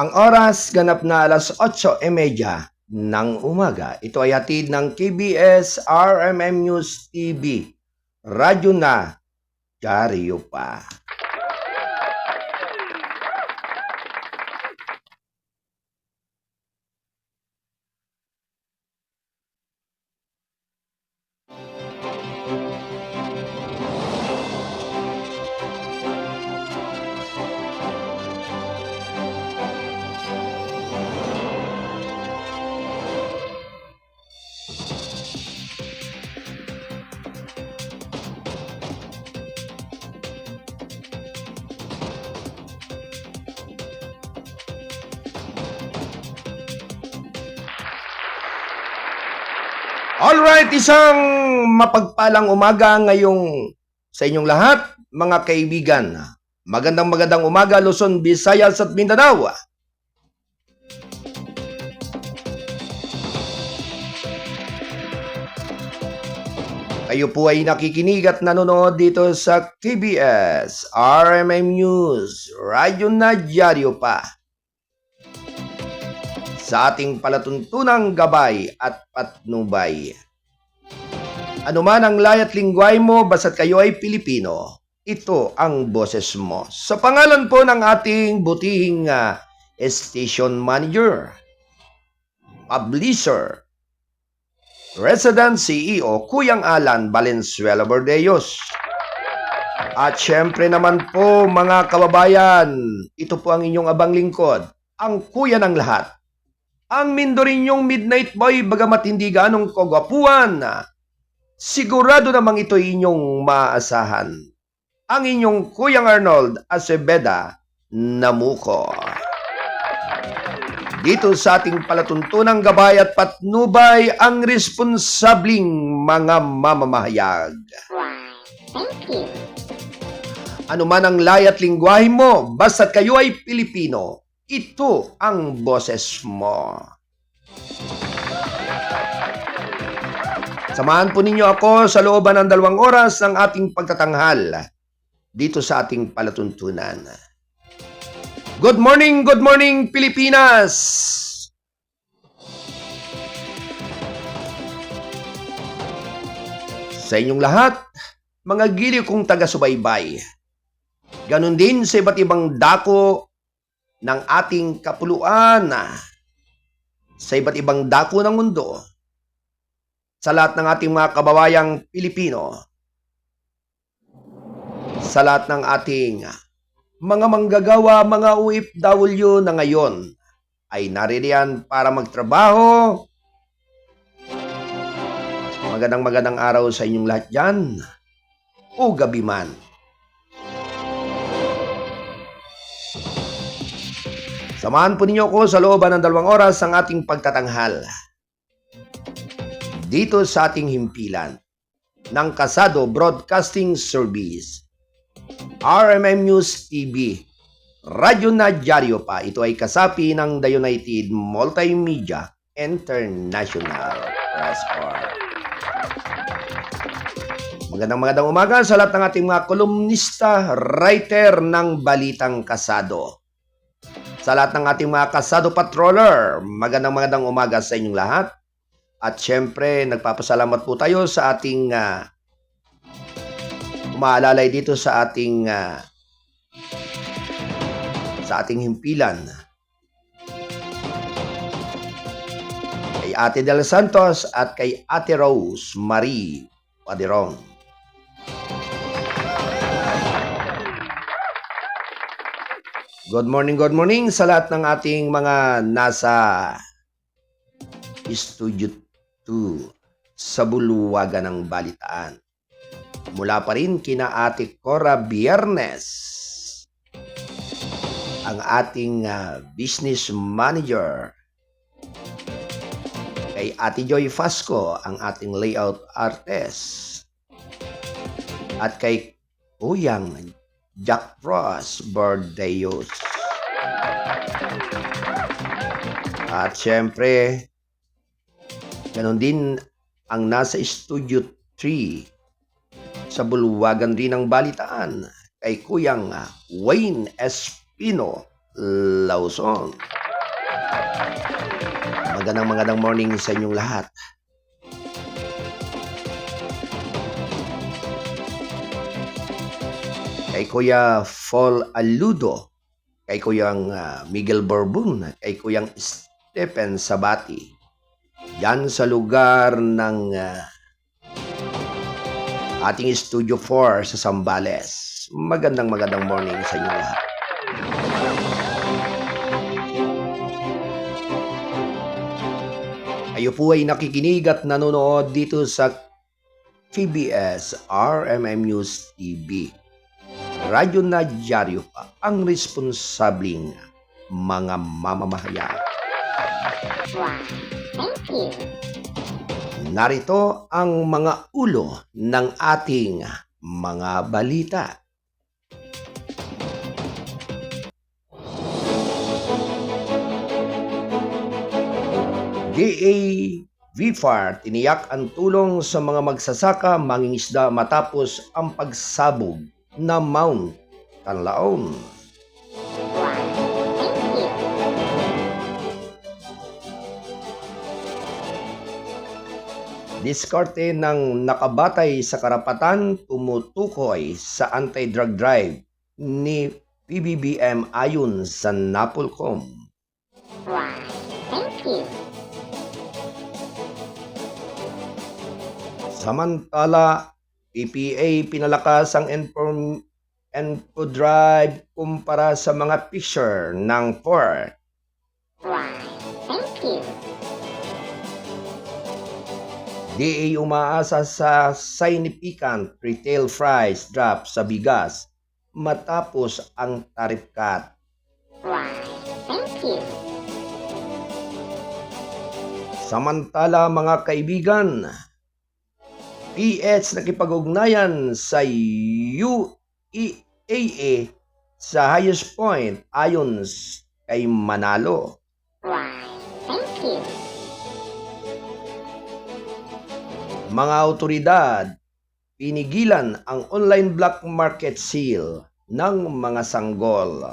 Ang oras ganap na alas 8:30 ng umaga. Ito ay hatid ng KBS RMM News TV. Radyo na, dyaryo pa. Alright, isang mapagpalang umaga ngayong sa inyong lahat, mga kaibigan. Magandang umaga, Luzon, Visayas at Mindanao. Kayo po ay nakikinig at nanonood dito sa KBS RMM News, Radyo na dyaryo pa. Sa ating palatuntunang gabay at patnubay. Ano man ang layat lingway mo, basta't kayo ay Pilipino, ito ang boses mo. Sa pangalan po ng ating butihing station manager, publisher, resident CEO, Kuyang Alan Valenzuela Bordeos. At syempre naman po mga kababayan, ito po ang inyong abang lingkod, ang kuya ng lahat. Ang Mindorinyong Midnight Boy, bagamat hindi ganong kagwapuan, sigurado namang ito inyong maasahan. Ang inyong Kuyang Arnold Aceveda Namuko. Dito sa ating palatuntunang gabay at patnubay, ang responsabling mga mamamahayag. Thank you. Ano man ang layat lingwahe mo, basta't kayo ay Pilipino, ito ang boses mo. Samahan po ninyo ako sa looban ng 2 oras ng ating pagtatanghal dito sa ating palatuntunan. Good morning Pilipinas! Sa inyong lahat, mga giliw kong taga-subaybay, ganun din sa iba't ibang dako ng ating kapuluan, sa iba't ibang dako ng mundo, sa lahat ng ating mga kababayang Pilipino, sa lahat ng ating mga manggagawa, mga OFW na ngayon ay naririyan para magtrabaho. Magandang araw sa inyong lahat dyan, o gabi man. Samahan po ninyo ako sa looban ng 2 oras ang ating pagtatanghal. Dito sa ating himpilan ng Kasado Broadcasting Service, RMM News TV, Radyo na dyaryo pa. Ito ay kasapi ng The United Multimedia International Press Corps. Magandang umaga sa lahat ng ating mga kolumnista, writer ng Balitang Kasado. Sa lahat ng ating mga Kasado Patroller, magandang umaga sa inyong lahat. At syempre, nagpapasalamat po tayo sa ating umaalalay dito sa ating himpilan. Kay Ate Del Santos at kay Ate Rose Marie Paderong. Good morning sa lahat ng ating mga nasa Studio 2 sa buluwagan ng balitaan. Mula pa rin kina Ate Cora Biernes, ang ating business manager. Kay Ate Joy Fasco, ang ating layout artist. At kay Kuyang Jack Ross Bordeos. At syempre, ganon din ang nasa Studio 3 sa buluwagan rin ng balitaan kay Kuyang Wayne Espino Lawson. Magandang morning sa inyong lahat. Kay Kuya Fall Aludo, kay Kuyang Miguel Borbon, kay Kuyang Stephen Sabati, yan sa lugar ng ating Studio 4 sa Zambales. Magandang morning sa inyo lahat. Kayo po ay nakikinig at nanonood dito sa KBS RMM News TV. Radyo na dyaryo pa ang responsabling mga mamamahayan. Thank you. Narito ang mga ulo ng ating mga balita. DA VFAR tiniyak ang tulong sa mga magsasaka mangingisda matapos ang pagsabog na Mount Canlaon. Thank you. Diskarte ng nakabatay sa karapatan tumutukoy sa anti-drug drive ni PBBM ayon sa NAPOLCOM. Thank you. Samantala, PPA pinalakas ang info drive kumpara sa mga picture ng port. Thank you. DA umaasa sa significant retail price drop sa bigas matapos ang tariff cut. Thank you. Samantala mga kaibigan, PH nakipag-ugnayan sa UEAA sa highest point ayon kay Manalo. Thank you. Mga autoridad, pinigilan ang online black market sale ng mga sanggol.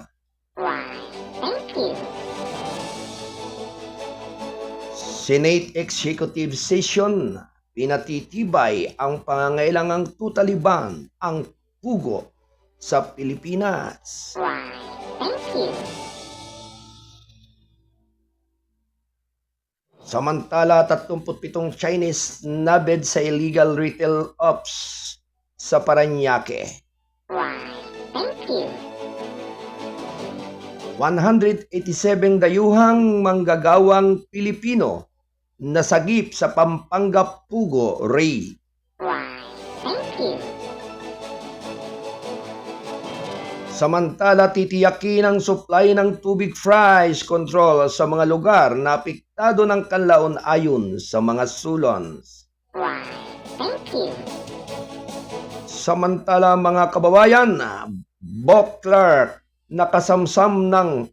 Thank you. Senate Executive Session, pinatitibay ang pangangailangang tutaliban ang pugo sa Pilipinas. Thank you. Samantala, 37 Chinese nabed sa illegal retail ops sa Parañaque. Thank you. 187 dayuhang manggagawang Pilipino nasagip sa Pampanga Pugo Raid. Thank you. Samantala, titiyakin ang supply ng tubig price control sa mga lugar na apektado ng kanlaon ayon sa mga sulons. Thank you. Samantala mga kababayan, Bob Clark nakasamsam ng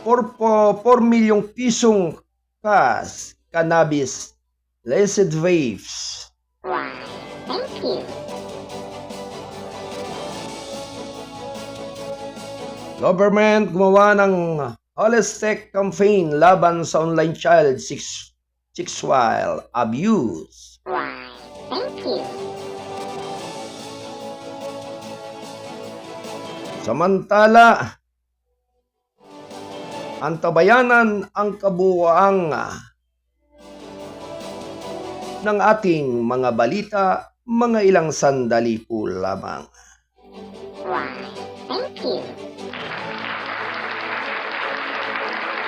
4 milyong pisong cash cannabis illicit vapes. Thank you. Government gumawa ng holistic campaign laban sa online child sexual abuse. Thank you. Samantala, antabayanan ang kabuuan ng ating mga balita, mga ilang sandali po lamang. Thank you.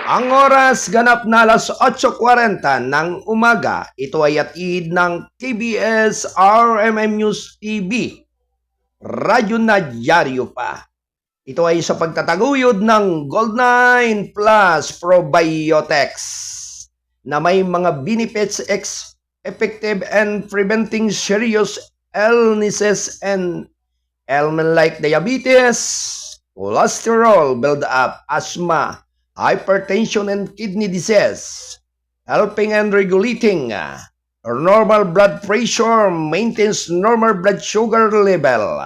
Ang oras ganap na alas 8:40 ng umaga. Ito ay atid ng KBS RMM News TV. Radyo na dyaryo pa. Ito ay sa pagtataguyod ng Gold9 Plus Probiotics na may mga benefits effective and preventing serious illnesses and ailments like diabetes, cholesterol build-up, asthma, hypertension and kidney disease, helping and regulating normal blood pressure, maintains normal blood sugar level,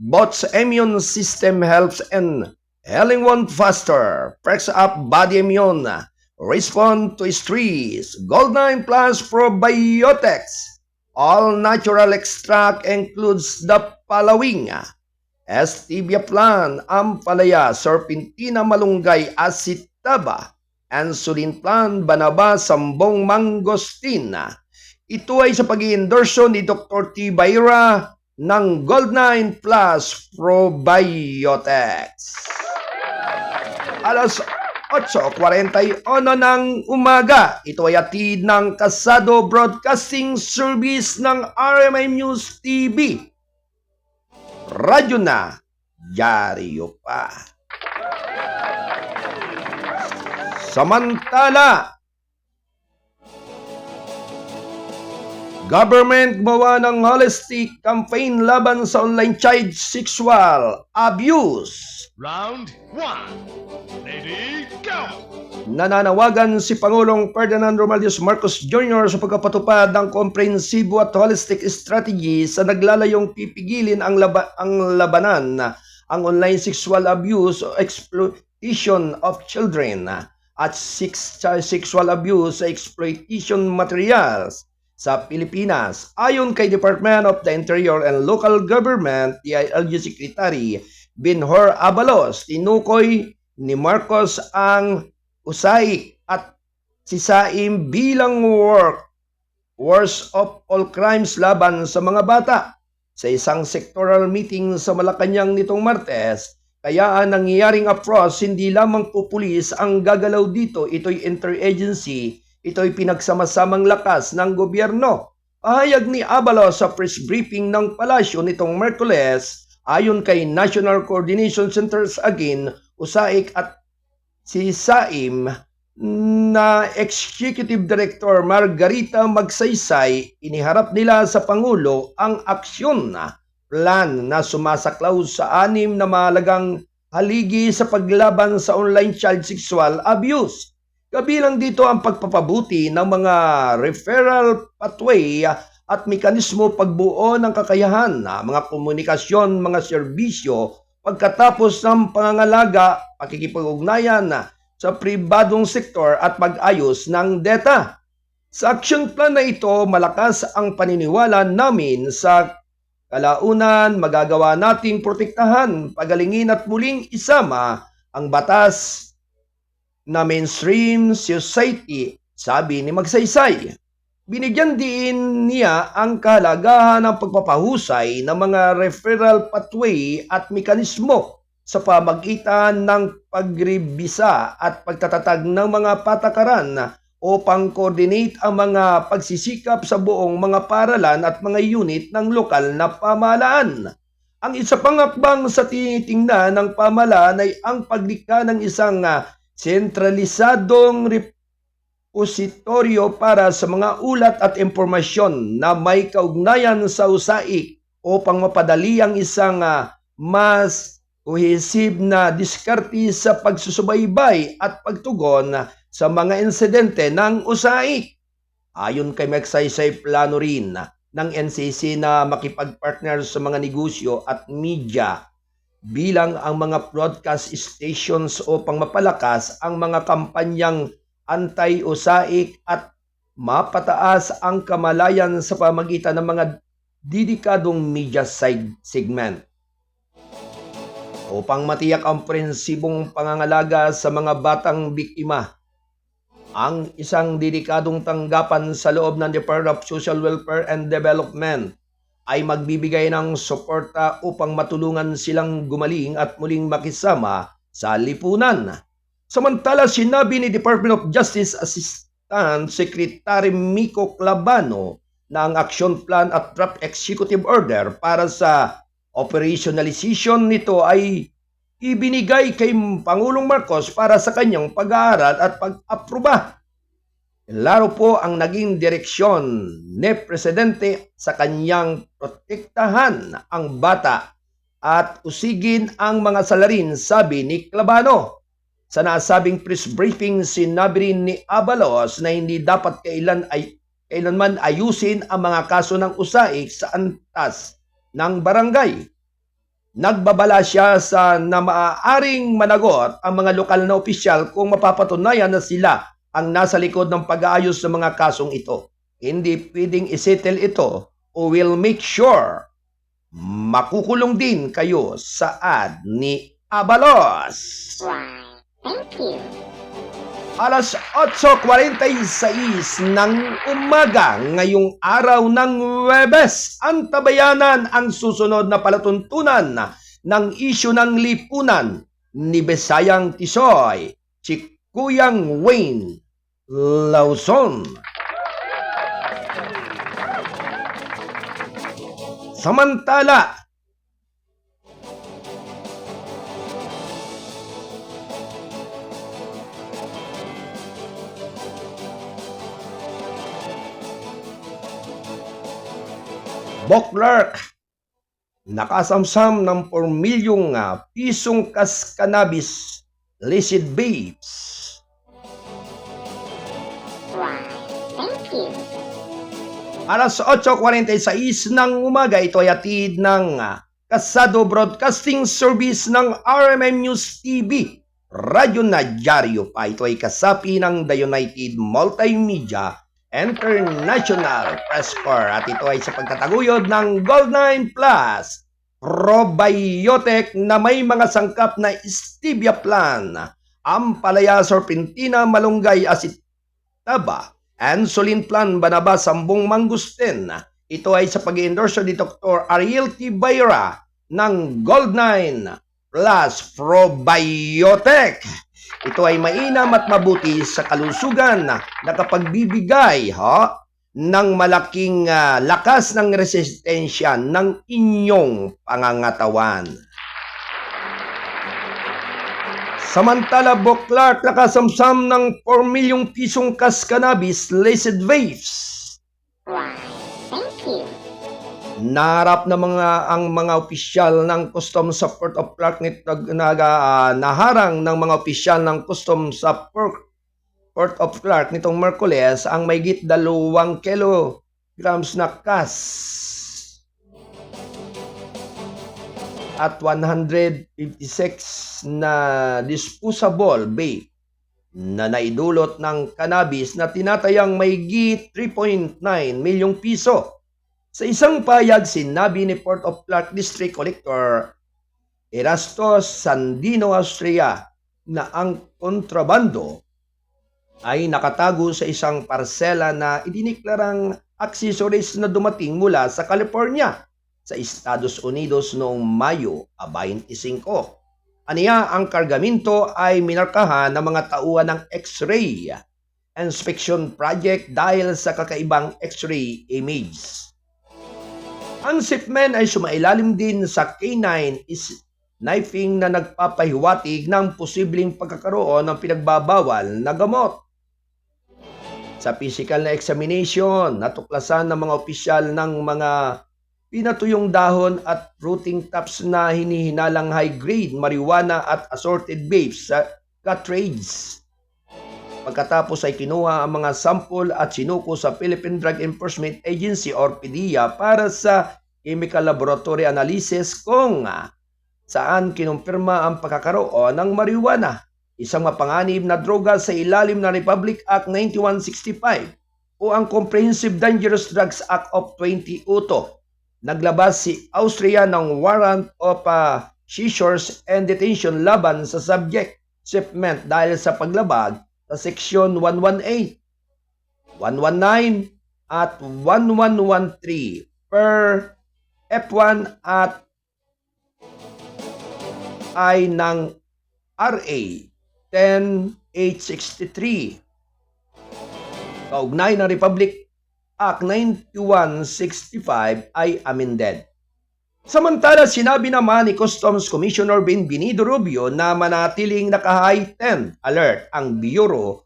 boosts immune system, helps and Healing one faster, perks up body immune, respond to stress, Gold9 Plus Probiotics. All natural extract includes the following: Stevia plant, ampalaya, serpentina, malunggay, acetaba, insulin plant, banaba, sambong, mangosteen. Ito ay sa pag-i-endorso ni Dr. T. Bayra ng Gold9 Plus Probiotics. Alas 8:41 ng umaga. Ito ay atid ng Kasado Broadcasting Service ng RMI News TV. Radyo na, dyaryo pa. Samantala, government gawa ng holistic campaign laban sa online child sexual abuse. Round 1. Ready, go! Nananawagan si Pangulong Ferdinand Romualdez Marcos Jr. sa pagpapatupad ng komprehensibo at holistic strategy sa naglalayong pipigilin ang labanan ang online sexual abuse o exploitation of children at sexual abuse sa exploitation materials sa Pilipinas. Ayon kay Department of the Interior and Local Government, DILG Secretary Benhur Abalos, tinukoy ni Marcos ang USAIC at SISAIM bilang worst of all crimes laban sa mga bata. Sa isang sectoral meeting sa Malacanang nitong Martes, kaya ang nangyayaring approach hindi lamang po pulis ang gagalaw dito, ito'y interagency, ito'y pinagsama-samang lakas ng gobyerno. Pahayag ni Abalos sa press briefing ng palasyo nitong Merkules, ayon kay National Coordination Centers again, USAIC at SISAIM na Executive Director Margarita Magsaysay, iniharap nila sa Pangulo ang aksyon plan na sumasaklaw sa 6 na mahalagang haligi sa paglaban sa online child sexual abuse. Kabilang dito ang pagpapabuti ng mga referral pathway at mekanismo pagbuo ng kakayahan, mga komunikasyon, mga serbisyo, pagkatapos ng pangangalaga, pakikipag-ugnayan sa pribadong sektor at pag-ayos ng data. Sa action plan na ito, malakas ang paniniwala namin sa kalaunan magagawa nating protektahan, pagalingin at muling isama ang batas na mainstream society, sabi ni Magsaysay. Binigyan din niya ang kahalagahan ng pagpapahusay ng mga referral pathway at mekanismo sa pamagitan ng pagrebisa at pagtatatag ng mga patakaran upang coordinate ang mga pagsisikap sa buong mga paralan at mga unit ng lokal na pamahalaan. Ang isa pang hakbang sa tinitingnan ng pamahalaan ay ang paglikha ng isang sentralisadong repositoryo para sa mga ulat at impormasyon na may kaugnayan sa USAIC upang mapadali ang isang mas cohesive na diskarte sa pagsusubaybay at pagtugon sa mga insidente ng USAIC. Ayon kay Magsaysay, plano rin ng NCC na makipag-partner sa mga negosyo at media bilang ang mga broadcast stations upang mapalakas ang mga kampanyang anti-USAIC at mapataas ang kamalayan sa pamagitan ng mga dedikadong media segment. Upang matiyak ang prensibong pangangalaga sa mga batang biktima, ang isang dedikadong tanggapan sa loob ng Department of Social Welfare and Development ay magbibigay ng suporta upang matulungan silang gumaling at muling makisama sa lipunan. Samantala, sinabi ni Department of Justice Assistant Secretary Miko Clavano na ang action plan at draft executive order para sa operationalization nito ay ibinigay kay Pangulong Marcos para sa kanyang pag-aaral at pag-aproba. Laro po ang naging direksyon ni Presidente sa kanyang protektahan ang bata at usigin ang mga salarin, sabi ni Clavano. Sa nasabing press briefing, sinabi rin ni Abalos na hindi dapat kailanman ayusin ang mga kaso ng USAIC sa antas ng barangay. Nagbabala siya sa na maaaring managot ang mga lokal na opisyal kung mapapatunayan na sila ang nasa likod ng pag-aayos ng mga kasong ito. Hindi pwedeng isettle ito o will make sure makukulong din kayo sa ad ni Abalos. Why, thank you. Alas 8:46 ng umaga ngayong araw ng Huwebes, ang tabayanan ang susunod na palatuntunan ng isyu ng lipunan ni Besayang Tisoy, si Kuyang Wayne Lawson. Samantala, Boklark, nakasamsam ng 4 milyong pisong cannabis licit babes. Why, thank you. Alas 8:46 ng umaga, ito ay hatid ng Kasado Broadcasting Service ng RMN News TV. Radyo na dyaryo pa. Ito ay kasapi ng The United Multimedia International Press Corps at ito ay sa pagtataguyod ng Gold9 Plus probiotic na may mga sangkap na stevia plant, ampalaya, serpentina, malunggay, asitaba, insulin plant, banaba, sambong mangustin. Ito ay sa pag-endorse ni Dr. Ariel Tibayra ng Gold9 Plus Probiotic. Ito ay mainam at mabuti sa kalusugan na nakapagbibigay ng malaking lakas ng resistensya ng inyong pangangatawan. Samantala, Boklark nakasamsam ng 4 milyong pisong cannabis licit vapes. Why, thank you. Narap na ang mga opisyal ng custom sa Port of Clark naharang ng mga opisyal ng custom sa Port of Clark nitong Merkules ang mayigit 2 kilograms na kas at 156 na disposable vape na naidulot ng cannabis na tinatayang mayigit 3.9 milyong piso. Sa isang payag, sinabi ni Port of Clark District Collector Erastos Sandino Austria na ang kontrabando ay nakatago sa isang parsela na idiniklarang accessories na dumating mula sa California sa Estados Unidos noong Mayo 25. Aniya, ang kargamento ay minarkahan ng mga tauhan ng X-ray inspection project dahil sa kakaibang X-ray image. Ang shipment ay sumailalim din sa canine snifing na nagpapahiwatig ng posibleng pagkakaroon ng pinagbabawal na gamot. Sa physical na examination, natuklasan ng mga opisyal ng mga pinatuyong dahon at fruiting tops na hinihinalang high-grade marijuana at assorted vapes sa cartridge. Pagkatapos ay kinuha ang mga sample at sinuko sa Philippine Drug Enforcement Agency or PDEA para sa chemical laboratory analysis kung saan kinumpirma ang pagkakaroon ng marijuana, isang mapanganib na droga sa ilalim ng Republic Act 9165 o ang Comprehensive Dangerous Drugs Act of 2002. Naglabas si Austria ng warrant of seizures and detention laban sa subject shipment dahil sa paglabag sa Seksyon 118, 119 at 1113 per F1 at I ng RA 10863. Kaugnay ng Republic Act 9165 ay amended. Samantala, sinabi naman ni Customs Commissioner Benvenido Rubio na manatiling naka-heightened alert ang Bureau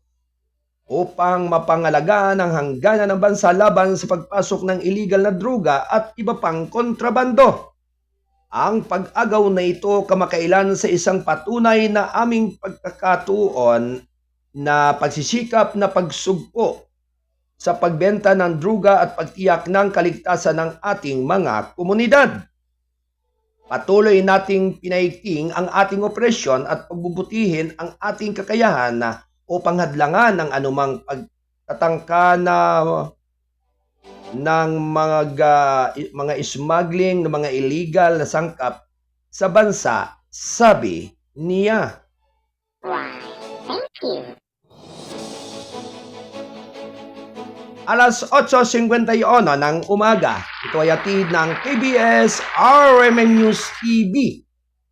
upang mapangalagaan ang hangganan ng bansa laban sa pagpasok ng illegal na droga at iba pang kontrabando. Ang pag-agaw na ito kamakailan sa isang patunay na aming pagkakatuon na pagsisikap na pagsugpo sa pagbenta ng droga at pagtiyak ng kaligtasan ng ating mga komunidad. Patuloy nating pinaigting ang ating operasyon at pagbubutihin ang ating kakayahan upang hadlangan ang anumang pagtatangka ng mga smuggling, ng mga illegal na sangkap sa bansa, sabi niya. Why, thank you. Alas 8:51 ng umaga, ito ay hatid ng KBS RMN News TV.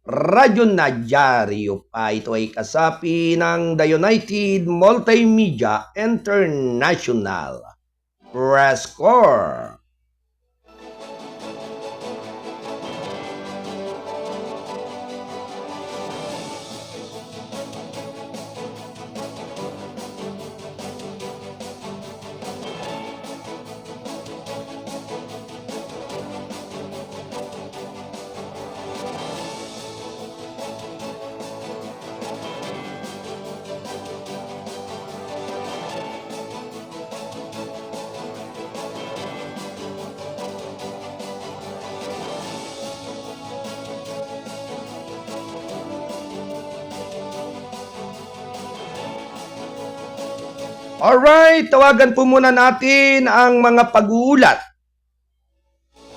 Radyo na dyaryo pa. Ito ay kasapi ng The United Multimedia International. Press Corps. Alright, tawagan po muna natin ang mga pag-uulat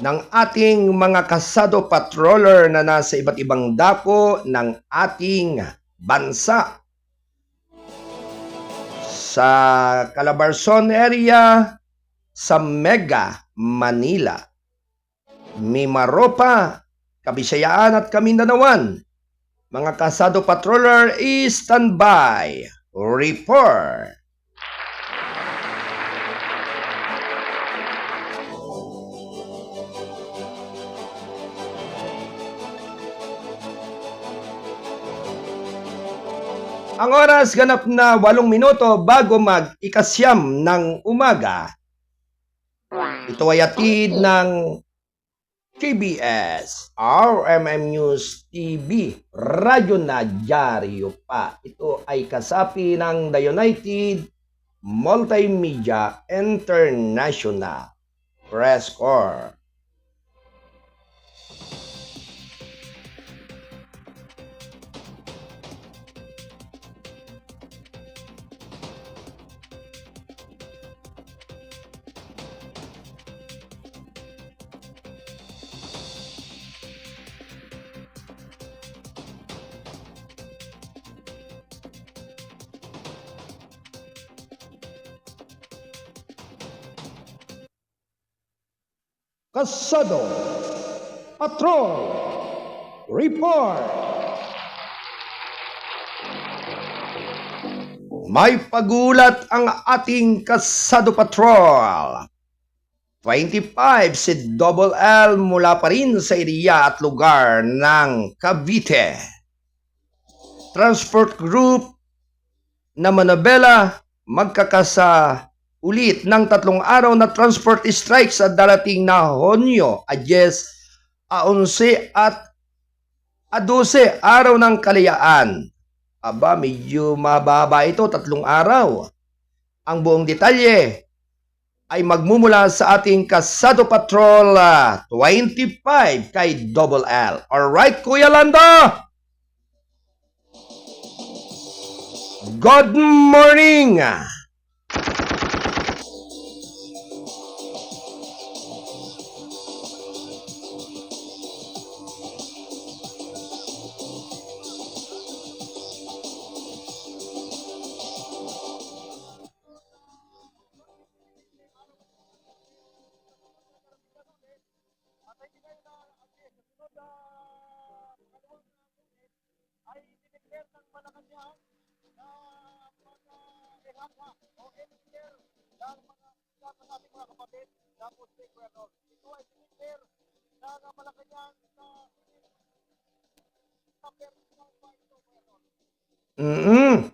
ng ating mga kasado patroller na nasa iba't ibang dako ng ating bansa. Sa Calabarzon area, sa Mega, Manila, Mimaropa, Kabisayaan at Kamindanawan. Mga kasado patroller, standby. Report. Ang oras ganap na 8 minuto bago mag-ikasyam ng umaga. Why, Ito ay hatid ng KBS RMN News TV. Radyo na dyaryo pa. Ito ay kasapi ng The United Multimedia International. Press Corps. Kasado Patrol Report. May pagulat ang ating Kasado Patrol. 25 si Double L mula pa rin sa area at lugar ng Cavite. Transport Group na Manabela magkakasa ulit ng 3 araw na transport strike sa darating na Hunyo, 10, 11 at 12 araw ng kalayaan. Aba, medyo mababa ito, 3 araw. Ang buong detalye ay magmumula sa ating Kasado Patrol 25 kay Double L. Alright, Kuya Lando! Good morning! Mm-mm.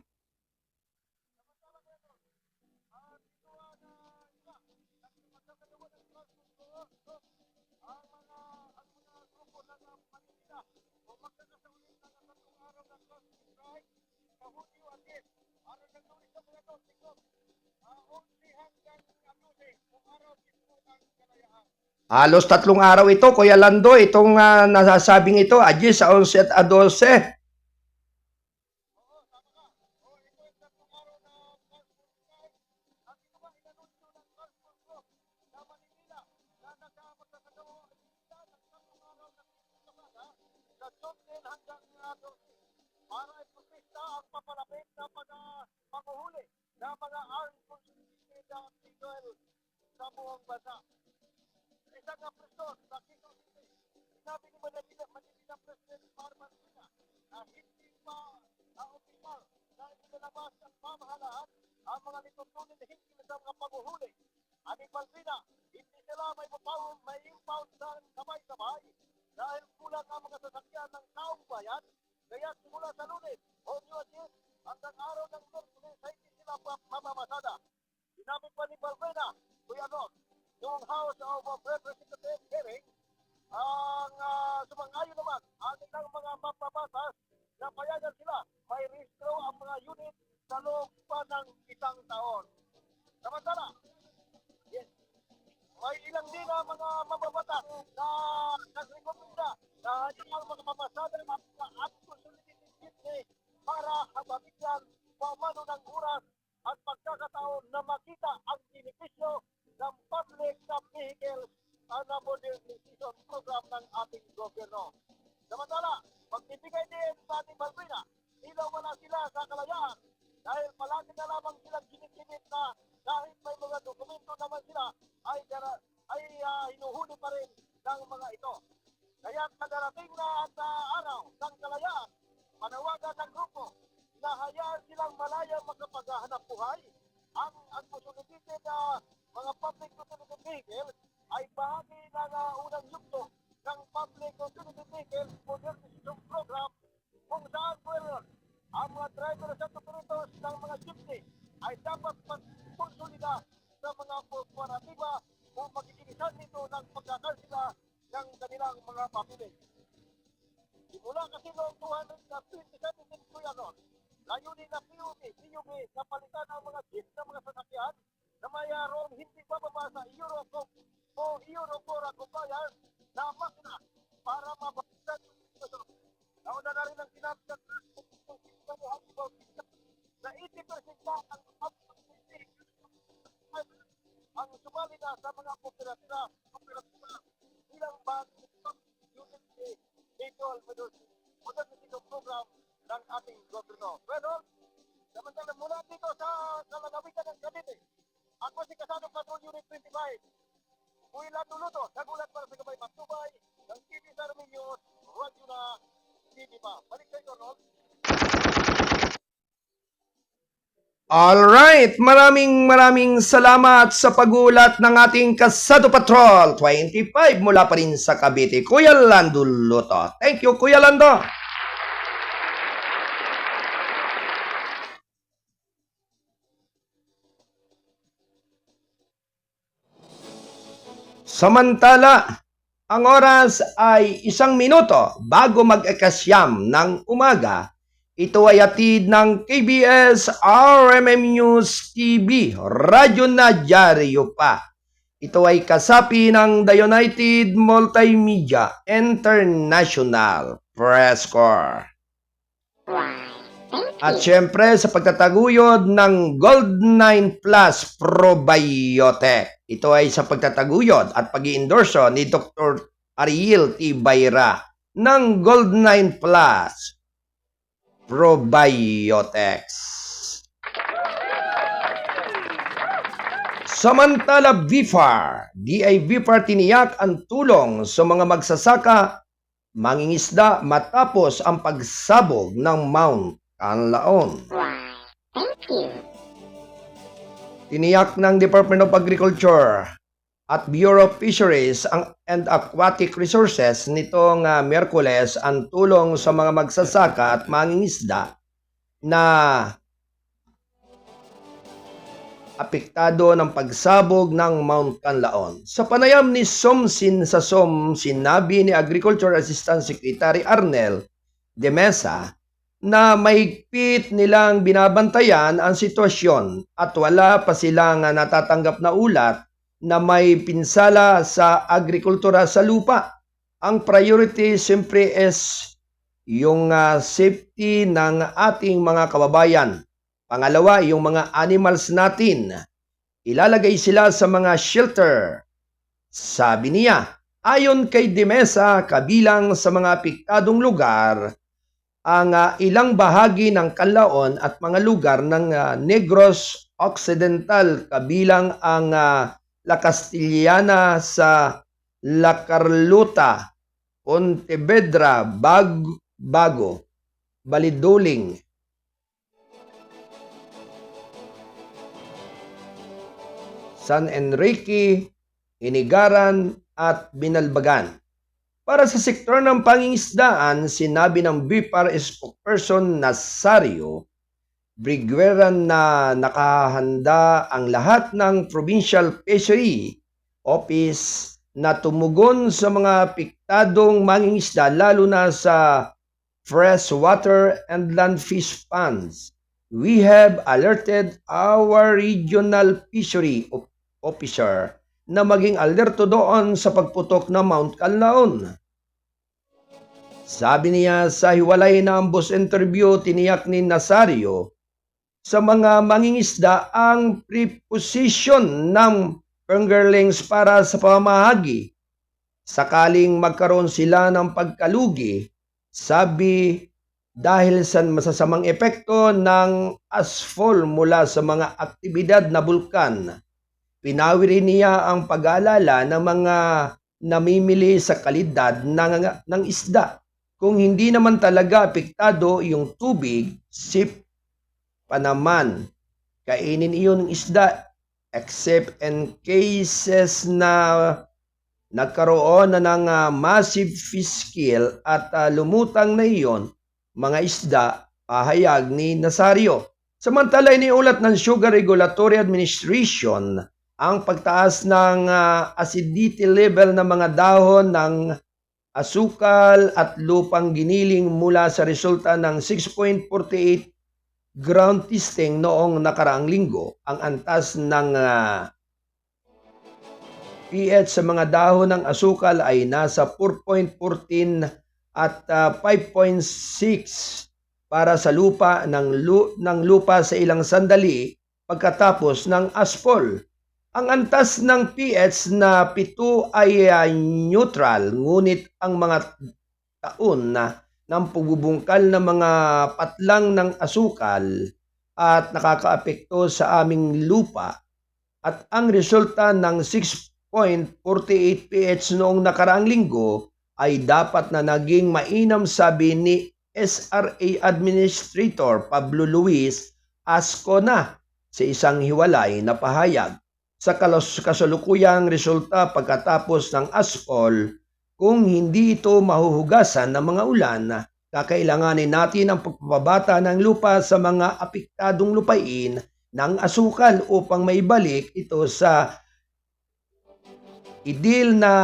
Halos 3 araw ito, Kuya Lando, itong nasasabing ito, 10, 11 at 12. Alright, maraming salamat sa pagulat ng ating Kasado Patrol 25 mula pa rin sa Cavite, Kuya Lando Luto. Thank you, Kuya Lando. Samantala, ang oras ay 1 minuto bago mag-akasyam ng umaga. Ito ay atid ng KBS RMM News TV, Radyo na Dyaryo pa. Ito ay kasapi ng The United Multimedia International Press Corps. At syempre sa pagtataguyod ng Gold9 Plus Probiotic. Ito ay sa pagtataguyod at pag-i-endorso ni Dr. Ariel T. Bayra ng Gold9 Plus Probiotics. Samantala, VIFAR, DI VIFAR tiniyak ang tulong sa mga magsasaka, mangingisda matapos ang pagsabog ng Mount Canlaon. Thank you. Tiniyak ng Department of Agriculture at Bureau of Fisheries and Aquatic Resources nitong Miyerkules ang tulong sa mga magsasaka at mangingisda na apektado ng pagsabog ng Mount Canlaon. Sa panayam ni Somsin sa sinabi ni Agriculture Assistant Secretary Arnel de Mesa na mahigpit nilang binabantayan ang sitwasyon at wala pa silang natatanggap na ulat na may pinsala sa agrikultura sa lupa. Ang priority siyempre is yung safety ng ating mga kababayan. Pangalawa, yung mga animals natin. Ilalagay sila sa mga shelter. Sabi niya, ayon kay Dimesa, kabilang sa mga apektadong lugar, ang ilang bahagi ng Canlaon at mga lugar ng Negros Occidental, kabilang ang La Castellana sa La Carlota, Pontevedra, Bago, Balidoling, San Enrique, Inigaran at Binalbagan. Para sa sektor ng pangingisdaan, sinabi ng BIPAR spokesperson Nazario Briguera na nakahanda ang lahat ng Provincial Fishery Office na tumugon sa mga apektadong mangingisda lalo na sa freshwater and land fish ponds. We have alerted our regional fishery officer na maging alerto doon sa pagputok ng Mount Canlaon. Sabi niya sa hiwalay na ambos interview, tiniyak ni Nazario sa mga mangingisda ang preposition ng fingerlings para sa pamamahagi. Sakaling magkaroon sila ng pagkalugi, sabi dahil sa masasamang epekto ng asphalt mula sa mga aktibidad na bulkan. Pinawiri niya ang pag-aalala ng mga namimili sa kalidad ng isda. Kung hindi naman talaga apektado yung tubig, sip pa naman. Kainin iyon ng isda except in cases na nagkaroon na ng massive fish kill at lumutang na iyon, mga isda, pahayag ni Nazario. Samantala, iniulat ng Sugar Regulatory Administration ang pagtaas ng acidity level ng mga dahon ng asukal at lupang giniling mula sa resulta ng 6.48 ground testing noong nakaraang linggo. Ang antas ng pH sa mga dahon ng asukal ay nasa 4.14 at 5.6 para sa lupa ng lupa sa ilang sandali pagkatapos ng asphalt. Ang antas ng pH na 7 ay neutral, ngunit ang mga taon ng pagbubungkal ng mga patlang ng asukal at nakakaapekto sa aming lupa at ang resulta ng 6.48 pH noong nakaraang linggo ay dapat na naging mainam, sabi ni SRA Administrator Pablo Luis Ascona sa isang hiwalay na pahayag. Sa kasalukuyang resulta pagkatapos ng asphalt, kung hindi ito mahuhugasan ng mga ulan, kakailanganin natin ang pagpapabata ng lupa sa mga apektadong lupain ng asukal upang maibalik ito sa ideal na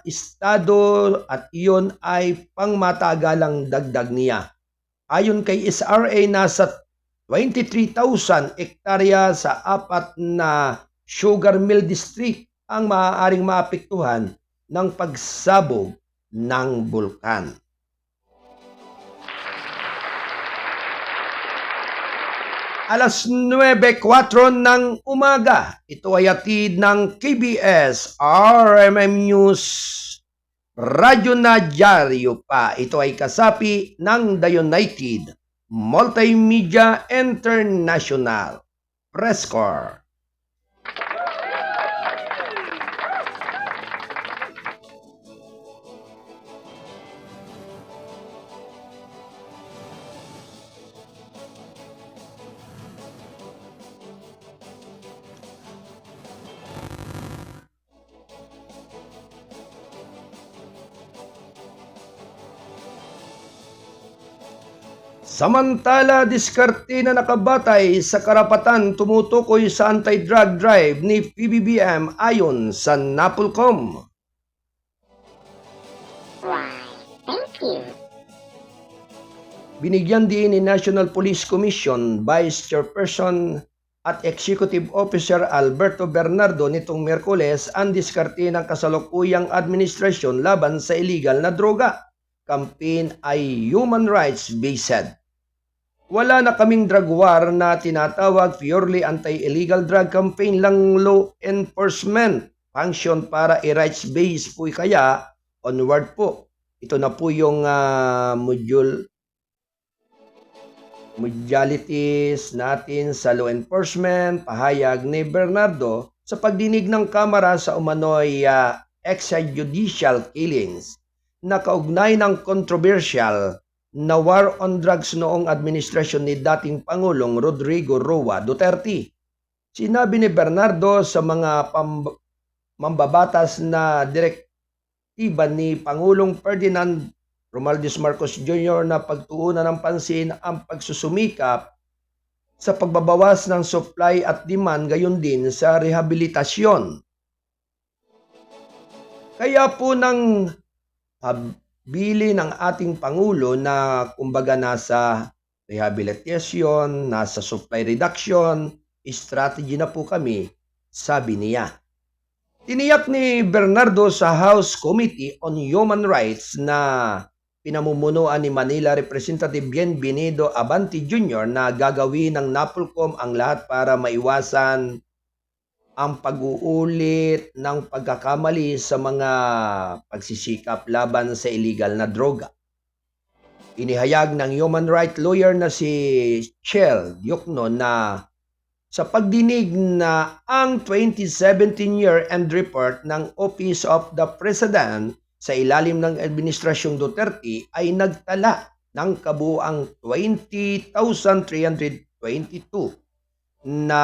estado at iyon ay pangmatagalang dagdag niya. Ayon kay SRA, nasa 23,000 hektarya sa 4 na sugar mill district ang maaaring maapektuhan ng pagsabog ng bulkan. Alas 9:04 ng umaga, ito ay hatid ng KBS RMM News Radyo na Dyaryo pa. Ito ay kasapi ng The United Multimedia International Press Corps. Samantala, diskarte na nakabatay sa karapatan tumutukoy sa anti-drug drive ni PBBM ayon sa NAPOLCOM. Why, thank you. Binigyan din ni National Police Commission Vice Chairperson at Executive Officer Alberto Bernardo nitong Miyerkules ang diskarte ng kasalukuyang administrasyon laban sa illegal na droga. Campaign ay human rights based. Wala na kaming drug war na tinatawag, purely anti-illegal drug campaign lang law enforcement function para i-rights based po, kaya onward po. Ito na po yung modalities natin sa law enforcement, pahayag ni Bernardo sa pagdinig ng Kamara sa umano'y extrajudicial killings na kaugnay ng controversial na war on drugs noong administrasyon ni dating Pangulong Rodrigo Roa Duterte. Sinabi ni Bernardo sa mga mambabatas na direktiba ni Pangulong Ferdinand Romualdez Marcos Jr. na pagtuunan ng pansin ang pagsusumikap sa pagbabawas ng supply at demand, gayon din sa rehabilitasyon. Kaya po nang bili ng ating Pangulo na kumbaga nasa rehabilitasyon, nasa supply reduction, strategy na po kami, sabi niya. Tiniyak ni Bernardo sa House Committee on Human Rights na pinamumunuan ni Manila Representative Bienvenido Abante Jr. na gagawin ng NAPOLCOM ang lahat para maiwasan ang pag-uulit ng pagkakamali sa mga pagsisikap laban sa illegal na droga. Inihayag ng human rights lawyer na si Chel Diokno na sa pagdinig na ang 2017 year-end report ng Office of the President sa ilalim ng Administrasyong Duterte ay nagtala ng kabuang 20,322 na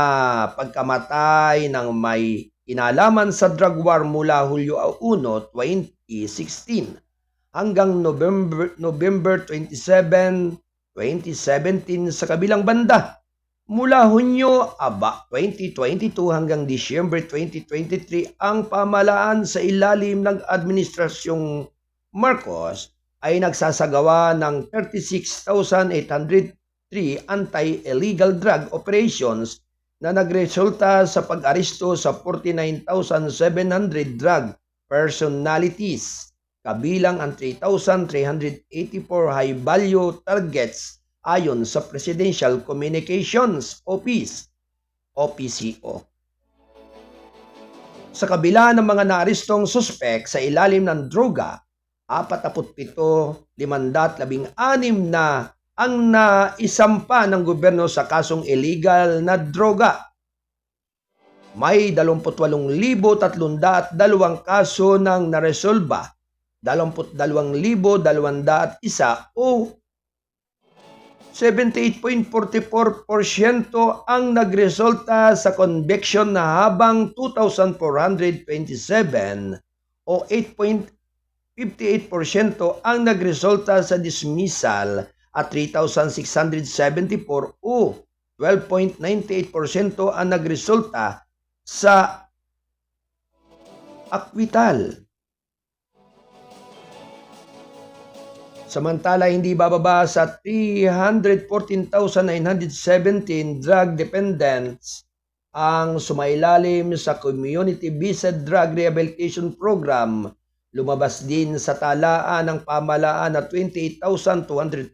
pagkamatay ng may kinalaman sa drug war mula Hulyo 1, 2016 hanggang November 27, 2017 sa kabilang banda. Mula Hunyo 2022 hanggang Disyembre 2023, ang pamahalaan sa ilalim ng Administrasyong Marcos ay nagsasagawa ng 36,803 anti-illegal drug operations na nagresulta sa pag-aresto sa 49,700 drug personalities, kabilang ang 3,384 high-value targets ayon sa Presidential Communications Office, OPCO. Sa kabila ng mga naarestong suspek sa ilalim ng droga, 47,516 na ang naisampa ng gobyerno sa kasong illegal na droga. May 28,302 kaso nang naresolba, 22,201 o 78.44% ang nagresulta sa conviction na habang 2,427 o 8.58% ang nagresulta sa dismissal at 3,674 o 12.98% ang nagresulta sa acquittal. Samantala, hindi bababa sa 314,917 drug dependents ang sumailalim sa Community-Based Drug Rehabilitation Program. Lumabas din sa talaan ng pamahalaan na 28,243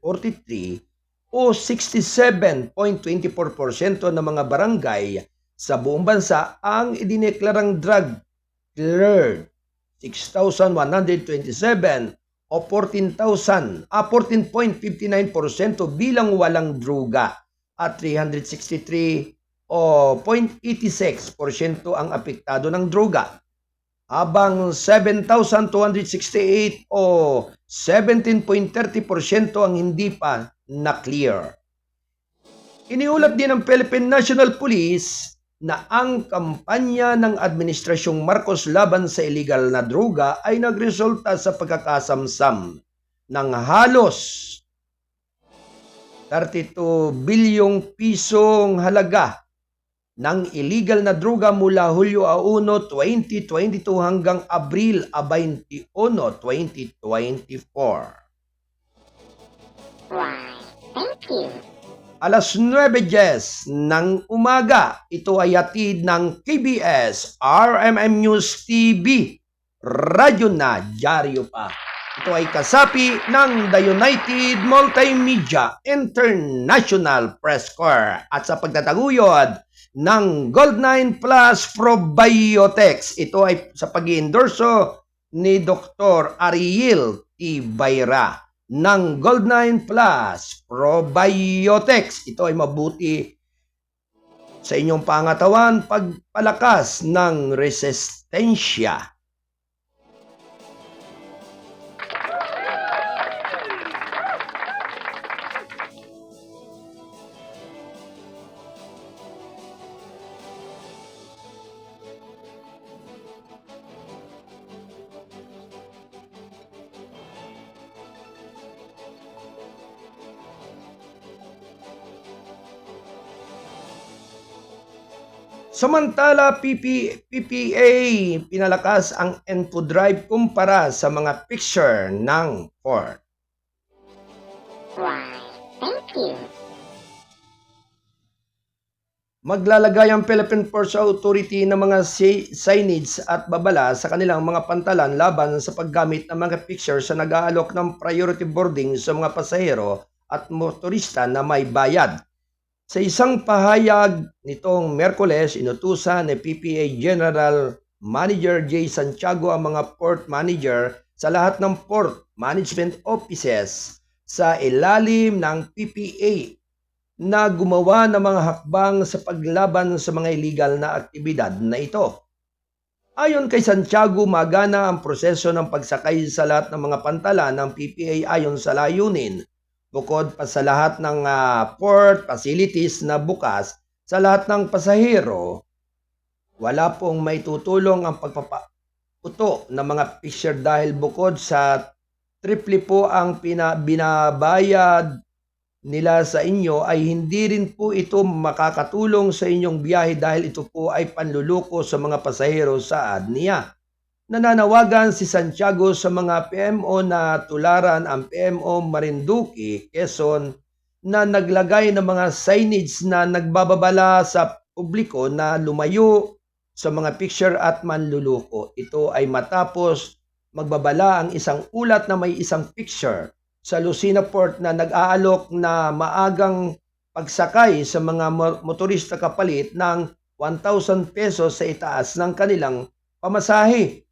o 67.24% ng mga barangay sa buong bansa ang idineklarang drug cleared. 6,127 o 14.59% bilang walang droga at 363 o 0.86% ang apektado ng droga, habang 7,268 o 17.30% ang hindi pa na-clear. Iniulat din ng Philippine National Police na ang kampanya ng Administrasyong Marcos laban sa illegal na droga ay nagresulta sa pagkakasamsam ng halos 32 bilyong pisong halaga ng illegal na droga mula Hulyo 1, 2022 hanggang Abril 21, 2024. Why, thank you. Alas 9:10 ng umaga, ito ay hatid ng KBS RMM News TV. Radyo na, dyaryo pa. Ito ay kasapi ng The United Multimedia International Press Corps at sa pagtataguyod ng Gold9 Plus Probiotics. Ito ay sa pag-iendorso ni Dr. Ariel T. Bayra ng Gold9 Plus Probiotics. Ito ay mabuti sa inyong pangatawan, pagpalakas ng resistensya. Samantala, PPA pinalakas ang Info Drive kumpara sa mga picture ng Ford. Why, thank you. Maglalagay ang Philippine Ports Authority ng mga signage at babala sa kanilang mga pantalan laban sa paggamit ng mga picture sa nag-aalok ng priority boarding sa mga pasahero at motorista na may bayad. Sa isang pahayag nitong Miyerkules, inutusan ni PPA General Manager J. Santiago ang mga port manager sa lahat ng port management offices sa ilalim ng PPA na gumawa ng mga hakbang sa paglaban sa mga illegal na aktibidad na ito. Ayon kay Santiago, magana ang proseso ng pagsakay sa lahat ng mga pantalan ng PPA ayon sa layunin. Bukod pa sa lahat ng port facilities na bukas sa lahat ng pasahero, wala pong may tutulong ang pagpapaputo ng mga picture dahil bukod sa triple po ang binabayad nila sa inyo ay hindi rin po ito makakatulong sa inyong biyahe dahil ito po ay panluluko sa mga pasahero, saad niya. Nananawagan si Santiago sa mga PMO na tularan ang PMO Marinduque, Quezon na naglagay ng mga signage na nagbababala sa publiko na lumayo sa mga picture at manluluko. Ito ay matapos magbabala ang isang ulat na may isang picture sa Lucena Port na nag-aalok na maagang pagsakay sa mga motorista kapalit ng 1,000 pesos sa itaas ng kanilang pamasahe.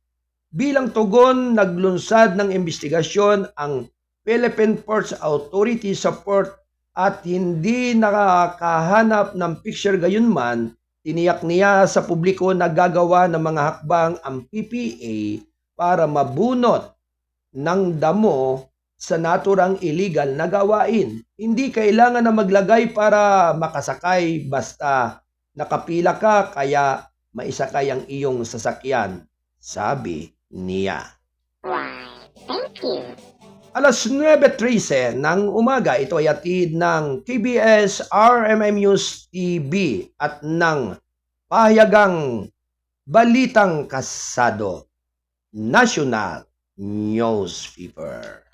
Bilang tugon, naglunsad ng investigasyon ang Philippine Ports Authority sa port at hindi nakakahanap ng picture gayunman, tiniyak niya sa publiko na gagawa ng mga hakbang ang PPA para mabunot ng damo sa naturang illegal na gawain. Hindi kailangan na maglagay para makasakay basta nakapila ka kaya maisakay ang iyong sasakyan, sabi niya. Why, thank you. Alas 9:13 ng umaga, ito ay hatid ng KBS RMM News TV at ng pahayagang Balitang Kasado, National Newspaper.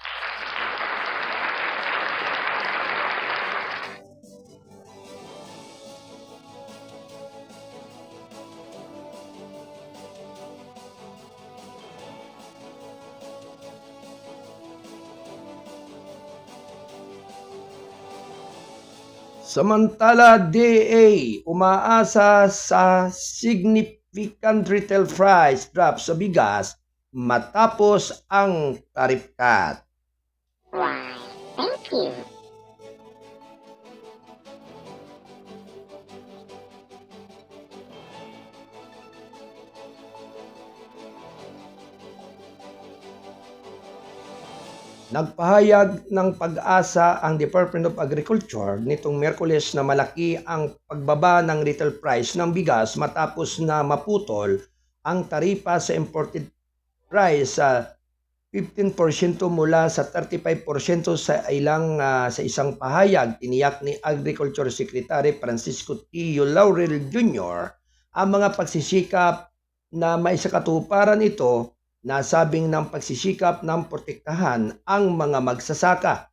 Samantala, DA umaasa sa significant retail price drop sa bigas matapos ang tariff cut. Why, thank you. Nagpahayag ng pag-asa ang Department of Agriculture nitong Miyerkules na malaki ang pagbaba ng retail price ng bigas matapos na maputol ang taripa sa imported price sa 15% mula sa 35% sa isang pahayag. Tiniyak ni Agriculture Secretary Francisco T. Laurel Jr. ang mga pagsisikap na maisakatuparan ito, nasabing ng pagsisikap ng protektahan ang mga magsasaka.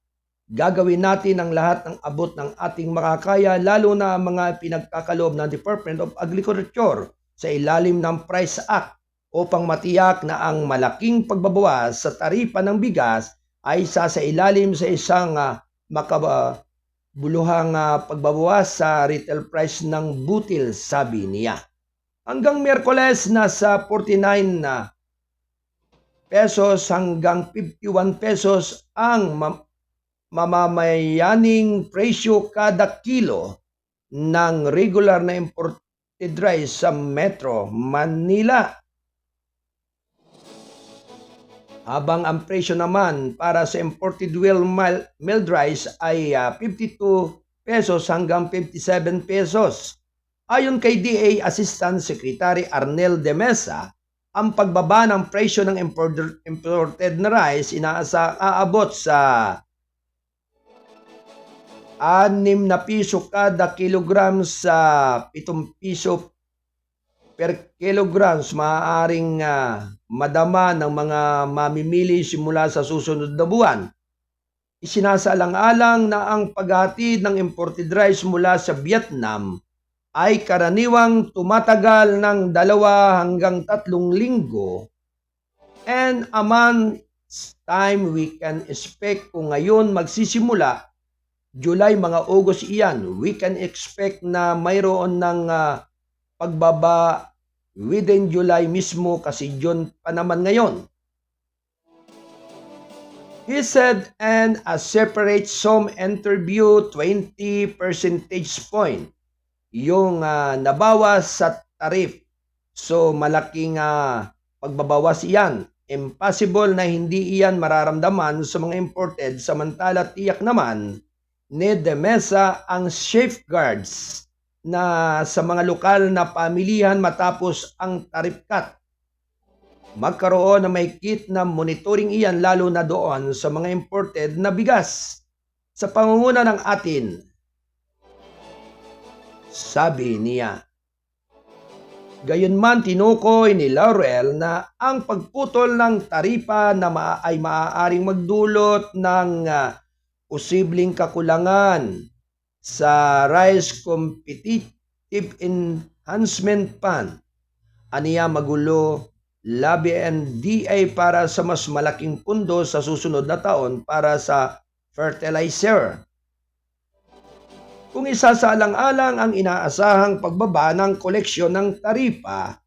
Gagawin natin ang lahat ng abot ng ating makakaya, lalo na ang mga pinagkakaloob ng Department of Agriculture sa ilalim ng Price Act upang matiyak na ang malaking pagbabawas sa taripa ng bigas ay sa ilalim sa isang makabuluhang pagbabawas sa retail price ng butil, sabi niya. Hanggang Miyerkules, nasa 49 pesos hanggang 51 pesos ang mamamayaning presyo kada kilo ng regular na imported rice sa Metro Manila. Habang ang presyo naman para sa imported milled rice ay 52 pesos hanggang 57 pesos. Ayon kay DA Assistant Secretary Arnel de Mesa, ang pagbaba ng presyo ng imported na rice aabot sa 6 na piso kada kilogram sa 7 piso per kilograms, maaaring madama ng mga mamimili simula sa susunod na buwan. Isinasaalang-alang na ang paghatid ng imported rice mula sa Vietnam ay karaniwang tumatagal ng 2 hanggang 3 linggo, and a month's time we can expect. Kung ngayon magsisimula, July, mga August iyan, we can expect na mayroon ng pagbaba within July mismo kasi June pa naman ngayon. He said in a separate Zoom interview, 20 percentage point yung nabawas sa tarif. So malaking pagbabawas iyan. Impossible na hindi iyan mararamdaman sa mga imported, samantala tiyak naman ni De Mesa ang safeguards na sa mga lokal na pamilihan matapos ang tariff cut. Magkaroon na mahigpit na monitoring iyan, lalo na doon sa mga imported na bigas sa pangunguna ng atin, sabi niya. Gayunman, tinukoy ni Laurel na ang pagputol ng taripa ay maaaring magdulot ng posibleng kakulangan sa Rice Competitive Enhancement Fund. Aniya magulo labi ang DA para sa mas malaking pundo sa susunod na taon para sa fertilizer. Kung isasaalang-alang ang inaasahang pagbaba ng koleksyon ng taripa,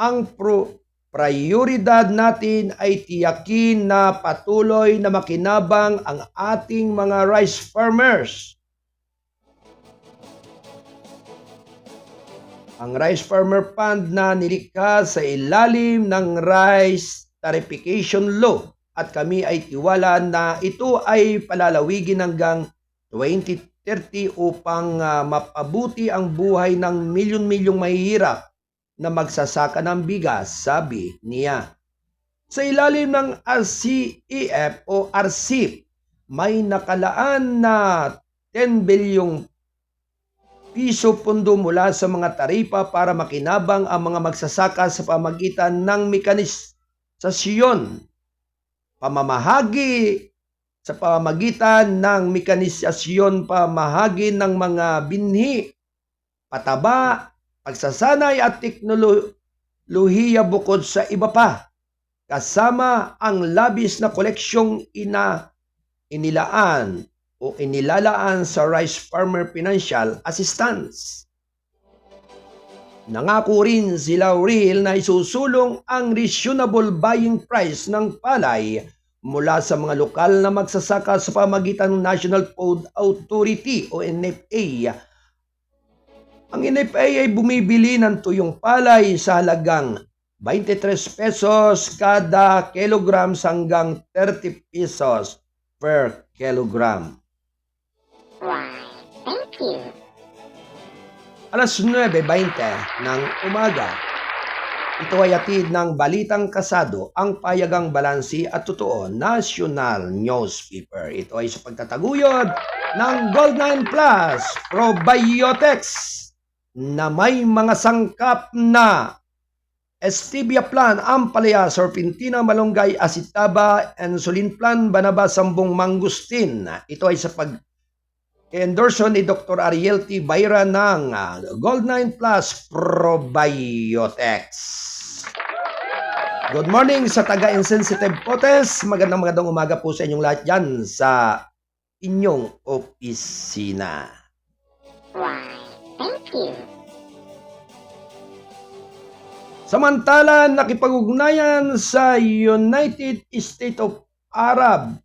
ang prioridad natin ay tiyakin na patuloy na makinabang ang ating mga rice farmers. Ang Rice Farmer Fund na nilikha sa ilalim ng Rice Tarification Law, at kami ay tiwala na ito ay palalawigin hanggang 2030 upang mapabuti ang buhay ng milyon-milyong mahihirap na magsasaka ng bigas, sabi niya. Sa ilalim ng RCEF o RCEP, may nakalaan na 10 bilyong piso pundo mula sa mga taripa para makinabang ang mga magsasaka sa pamagitan ng mekanisasyon, pamahagi ng mga binhi, pataba, pagsasanay at teknolohiya bukod sa iba pa, kasama ang labis na koleksyong inilalaan sa Rice Farmer Financial Assistance. Nangako rin si Laurel na isusulong ang reasonable buying price ng palay mula sa mga lokal na magsasaka sa pamagitan ng National Food Authority o NFA. Ang NFA ay bumibili ng tuyong palay sa halagang 23 pesos kada kilogram hanggang 30 pesos per kilogram. Why, thank you. Alas 9:20 ng umaga. Ito ay hatid ng Balitang Kasado, ang payagang balansi at totoo national newspaper. Ito ay sa pagtataguyod ng Gold9 Plus Probiotics na may mga sangkap na Stevia Plan, Ampalaya, Serpentina, Malunggay, Asitaba, Insulin Plan, Banaba, Sambong, Mangustin. Ito ay sa pag-endorso ni Dr. Ariel T. Bayra ng Gold9 Plus Probiotics. Good morning sa taga-insensitive potes. Magandang umaga po sa inyong lahat dyan sa inyong opisina. Why, thank you. Samantala, nakipag-ugnayan sa United Arab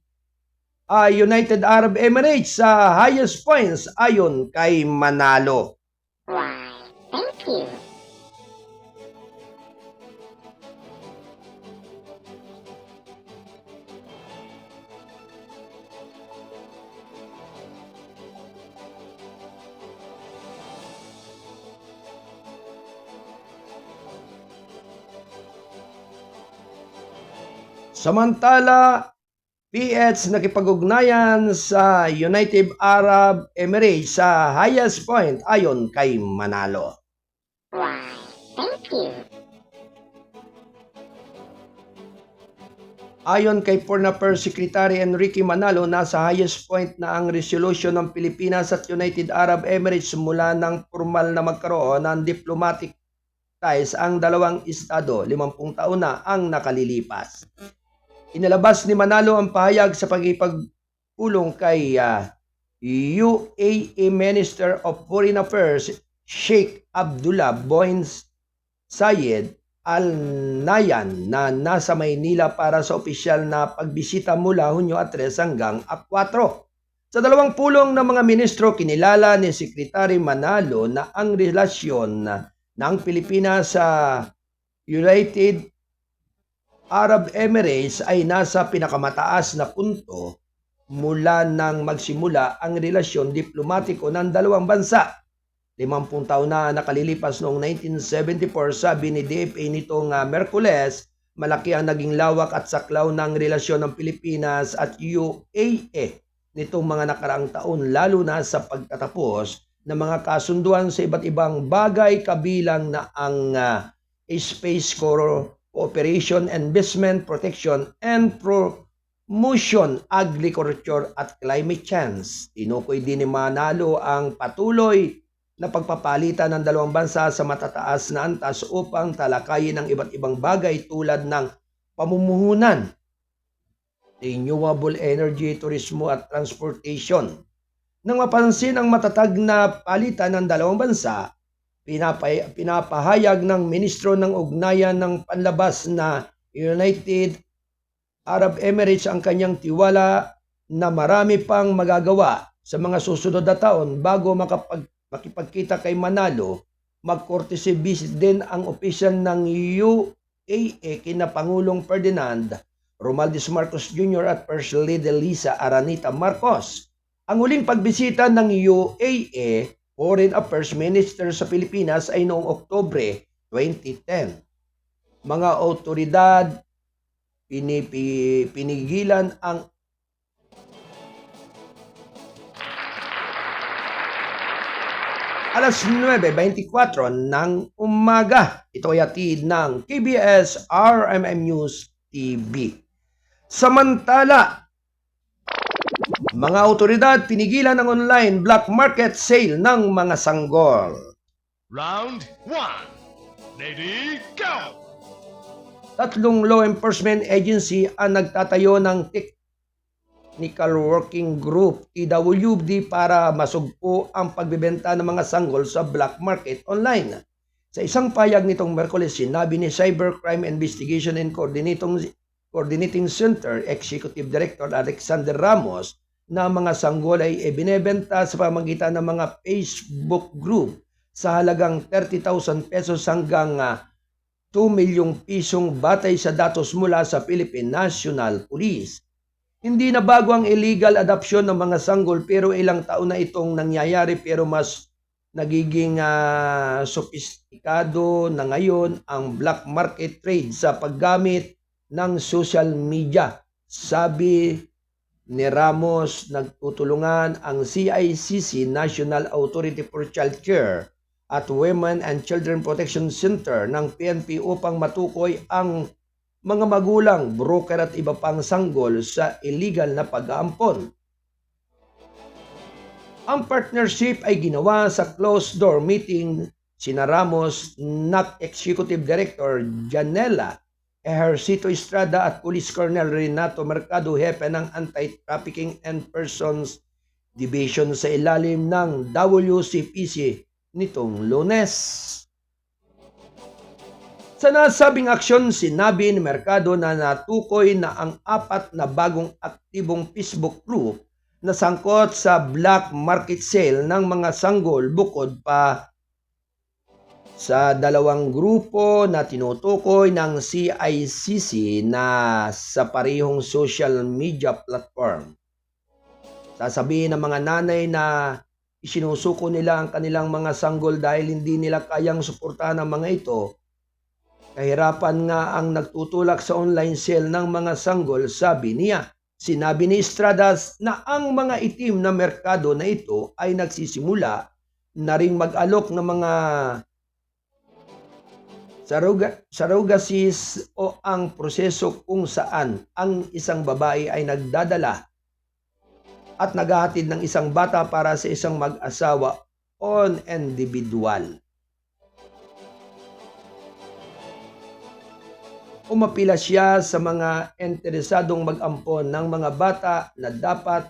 Emirates sa highest points ayon kay Manalo. Why, thank you. Samantala, PH nakipag-ugnayan sa United Arab Emirates sa highest point ayon kay Manalo. Why, thank you. Ayon kay Foreign Affairs Secretary Enrique Manalo, nasa highest point na ang resolution ng Pilipinas at United Arab Emirates mula ng formal na magkaroon ng diplomatic ties ang dalawang estado. 50 taon na ang nakalilipas. Inilabas ni Manalo ang pahayag sa pagpulong kay UAE Minister of Foreign Affairs Sheikh Abdullah bin Zayed Al Nahyan na nasa Maynila para sa opisyal na pagbisita mula Hunyo 3 hanggang 4. Sa dalawang pulong ng mga ministro, kinilala ni Secretary Manalo na ang relasyon ng Pilipinas sa United Arab Emirates ay nasa pinakamataas na punto mula nang magsimula ang relasyon diplomatiko ng dalawang bansa. 50 taon na nakalilipas noong 1974, sabi ni DFA nitong Merkules, malaki ang naging lawak at saklaw ng relasyon ng Pilipinas at UAE nitong mga nakaraang taon, lalo na sa pagtatapos ng mga kasunduan sa iba't ibang bagay kabilang na ang Space Cooperation, Investment, Protection, and Promotion, Agriculture at Climate Change. Tinukoy din ni Manalo ang patuloy na pagpapalitan ng dalawang bansa sa matataas na antas upang talakayin ang iba't ibang bagay tulad ng pamumuhunan, renewable energy, turismo at transportation. Nang mapansin ang matatag na palitan ng dalawang bansa, pinapahayag ng Ministro ng Ugnayan ng Panlabas na United Arab Emirates ang kanyang tiwala na marami pang magagawa sa mga susunod na taon bago makipagkita kay Manalo. Mag-courtesy visit din ang opisyal ng UAE kina Pangulong Ferdinand Romualdez Marcos Jr. at First Lady Liza Aranita Marcos. Ang huling pagbisita ng UAE Foreign Affairs Minister sa Pilipinas ay noong Oktubre 2010. Mga otoridad pinigilan ang alas 9:24 ng umaga. Ito ay hatid ng KBS RMM News TV. Samantala, mga otoridad pinigilan ang online black market sale ng mga sanggol. Round 1. Ready, go! Tatlong law enforcement agency ang nagtatayo ng Technical Working Group, TWD, para masugpo ang pagbebenta ng mga sanggol sa black market online. Sa isang payag nitong Merkules, sinabi ni Cybercrime Investigation and Coordinating Center Executive Director Alexander Ramos na mga sanggol ay ibinebenta sa pamamagitan ng mga Facebook group sa halagang 30,000 pesos hanggang 2 milyong pisong batay sa datos mula sa Philippine National Police. Hindi na bago ang illegal adoption ng mga sanggol pero ilang taon na itong nangyayari, pero mas nagiging sophisticado na ngayon ang black market trade sa paggamit ng social media. Sabi ni Ramos, nagtutulungan ang CICC, National Authority for Child Care, at Women and Children Protection Center ng PNP upang matukoy ang mga magulang, broker at iba pang sanggol sa illegal na pag-aampon. Ang partnership ay ginawa sa closed-door meeting sina Ramos, NAC Executive Director Janela Ejercito Estrada at Police Colonel Renato Mercado, hepe ng Anti-Trafficking and Persons Division sa ilalim ng WCPC nitong Lunes. Sa nasabing aksyon, sinabi ni Mercado na natukoy na ang 4 na bagong aktibong Facebook group na sangkot sa black market sale ng mga sanggol bukod pa sa 2 grupo na tinutukoy ng CICC na sa parehong social media platform. Sasabihin ng mga nanay na isinusuko nila ang kanilang mga sanggol dahil hindi nila kayang suportahan ang mga ito. Kahirapan nga ang nagtutulak sa online sale ng mga sanggol, sabi niya. Sinabi ni Estradas na ang mga itim na merkado na ito ay nagsisimula na ring mag-alok ng mga surrogacies o ang proseso kung saan ang isang babae ay nagdadala at naghahatid ng isang bata para sa isang mag-asawa on individual. Umapila siya sa mga interesadong mag-ampon ng mga bata na dapat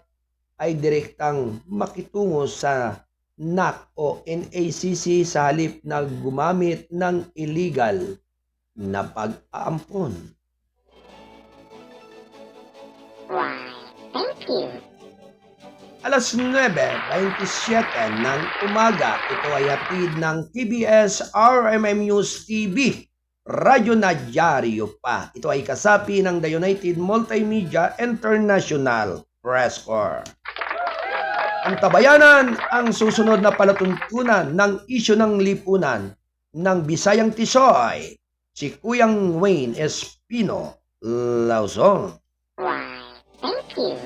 ay direktang makitungo sa NAC o NACC sa halip na gumamit ng illegal na pag-aampon. Why, thank you. Alas 9:27 ng umaga, ito ay hatid ng TBS RMM News TV. Radyo na dyaryo pa. Ito ay kasapi ng The United Multimedia International Press Corps. Ang tabayanan ang susunod na palatuntunan ng isyu ng lipunan ng Bisayang Tisoy, si Kuyang Wayne Espino Lauzon. Why, thank you.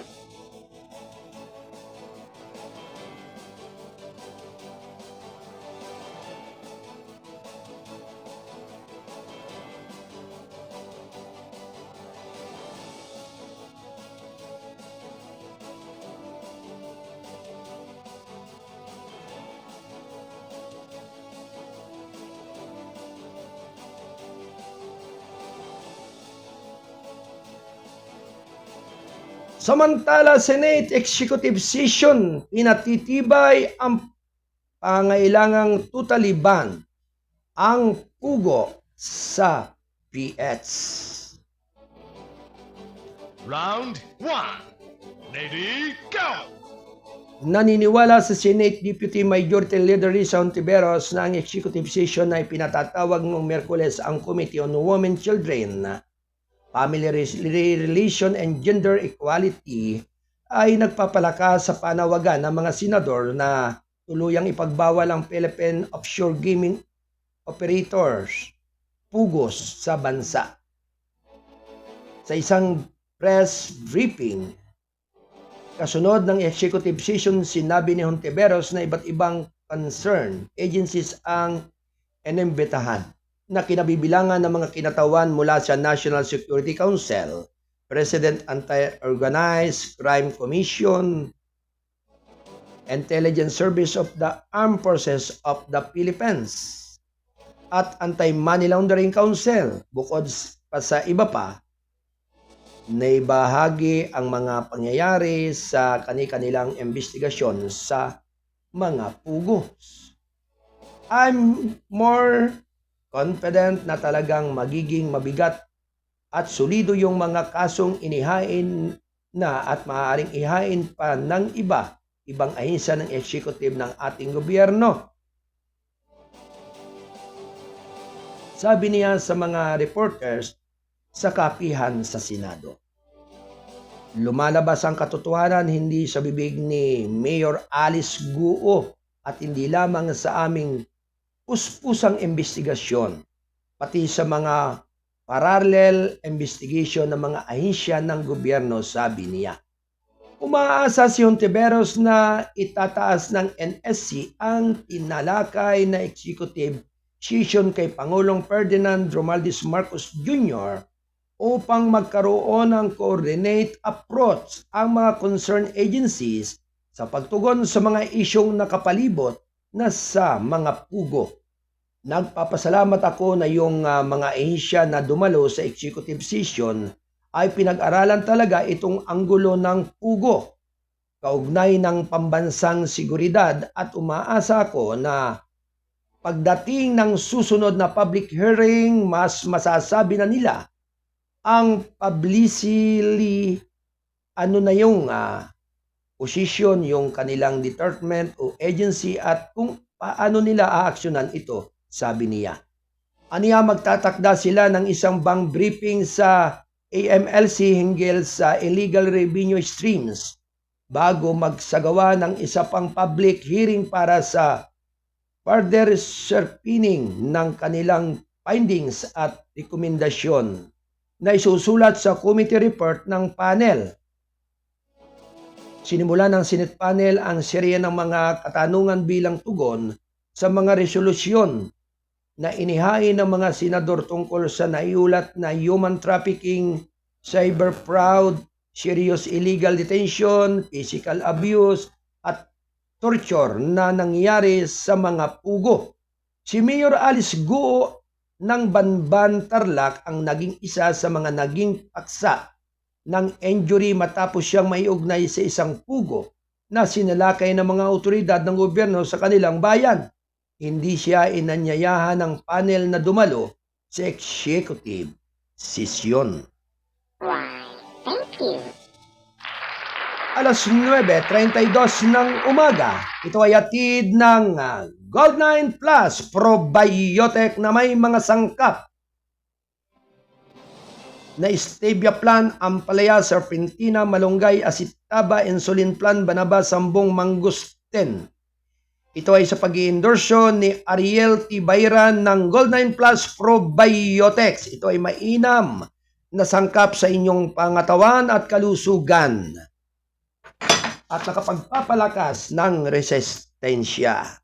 Samantala, Senate Executive Session, pinatitibay ang pangailangang totally ban ang pugo sa PH. Round 1. Ready, go! Naniniwala sa Senate Deputy Majority Leader Risa Hontiveros na ang executive session ay pinatatawag noong Miyerkules ang Committee on Women, Children, Family Relation and Gender Equality ay nagpapalakas sa panawagan ng mga senador na tuluyang ipagbawal ang Philippine offshore gaming operators, PUGOs, sa bansa. Sa isang press briefing, kasunod ng executive session, sinabi ni Hontiveros na iba't ibang concerned agencies ang inimbitahan na kinabibilangan ng mga kinatawan mula sa National Security Council, President Anti-Organized Crime Commission, Intelligence Service of the Armed Forces of the Philippines, at Anti-Money Laundering Council. Bukod pa sa iba pa, naibahagi ang mga pangyayari sa kani-kanilang investigasyon sa mga pugos. I'm more confident na talagang magiging mabigat at solido yung mga kasong inihain na at maaaring ihain pa ng ibang ahensya ng executive ng ating gobyerno. Sabi niya sa mga reporters sa kapihan sa Senado. Lumalabas ang katotohanan hindi sa bibig ni Mayor Alice Guo at hindi lamang sa aming puspusang investigasyon, pati sa mga parallel investigation ng mga ahensya ng gobyerno, sabi niya. Umaasa si Hontiveros na itataas ng NSC ang tinalakay na executive session kay Pangulong Ferdinand Romualdez Marcos Jr. upang magkaroon ng coordinate approach ang mga concerned agencies sa pagtugon sa mga isyong nakapalibot na sa mga pugo. Nagpapasalamat ako na yung mga ahensya na dumalo sa executive session ay pinag-aralan talaga itong anggulo ng pugo, kaugnay ng pambansang seguridad, at umaasa ako na pagdating ng susunod na public hearing, mas masasabi na nila ang publicly yung position, yung kanilang department o agency at kung paano nila aaksyonan ito, sabi niya. Aniya magtatakda sila ng isang bank briefing sa AMLC hinggil sa illegal revenue streams bago magsagawa ng isa pang public hearing para sa further sharpening ng kanilang findings at rekomendasyon na isusulat sa committee report ng panel. Sinimula ng Senate panel ang serye ng mga katanungan bilang tugon sa mga resolusyon na inihain ng mga senador tungkol sa naiulat na human trafficking, cyber fraud, serious illegal detention, physical abuse, at torture na nangyari sa mga pugo. Si Mayor Alice Guo ng Banban, Tarlac ang naging isa sa mga naging paksa ng injury matapos siyang maiugnay sa isang pugo na sinalakay ng mga otoridad ng gobyerno sa kanilang bayan. Hindi siya inanyayahan ng panel na dumalo sa executive session. Why, thank you. Alas 9:32 ng umaga, ito ay hatid ng Gold9 Plus Probiotic na may mga sangkap na Stevia Plan, Ampalaya, Serpentina, Malunggay, Acetaba, Insulin Plan, Banaba, Sambong, Mangustin. Ito ay sa pag-i-endorso ni Ariel T. Bayran ng Gold9 Plus Probiotics. Ito ay mainam na sangkap sa inyong pangatawan at kalusugan at nakapagpapalakas ng resistensya.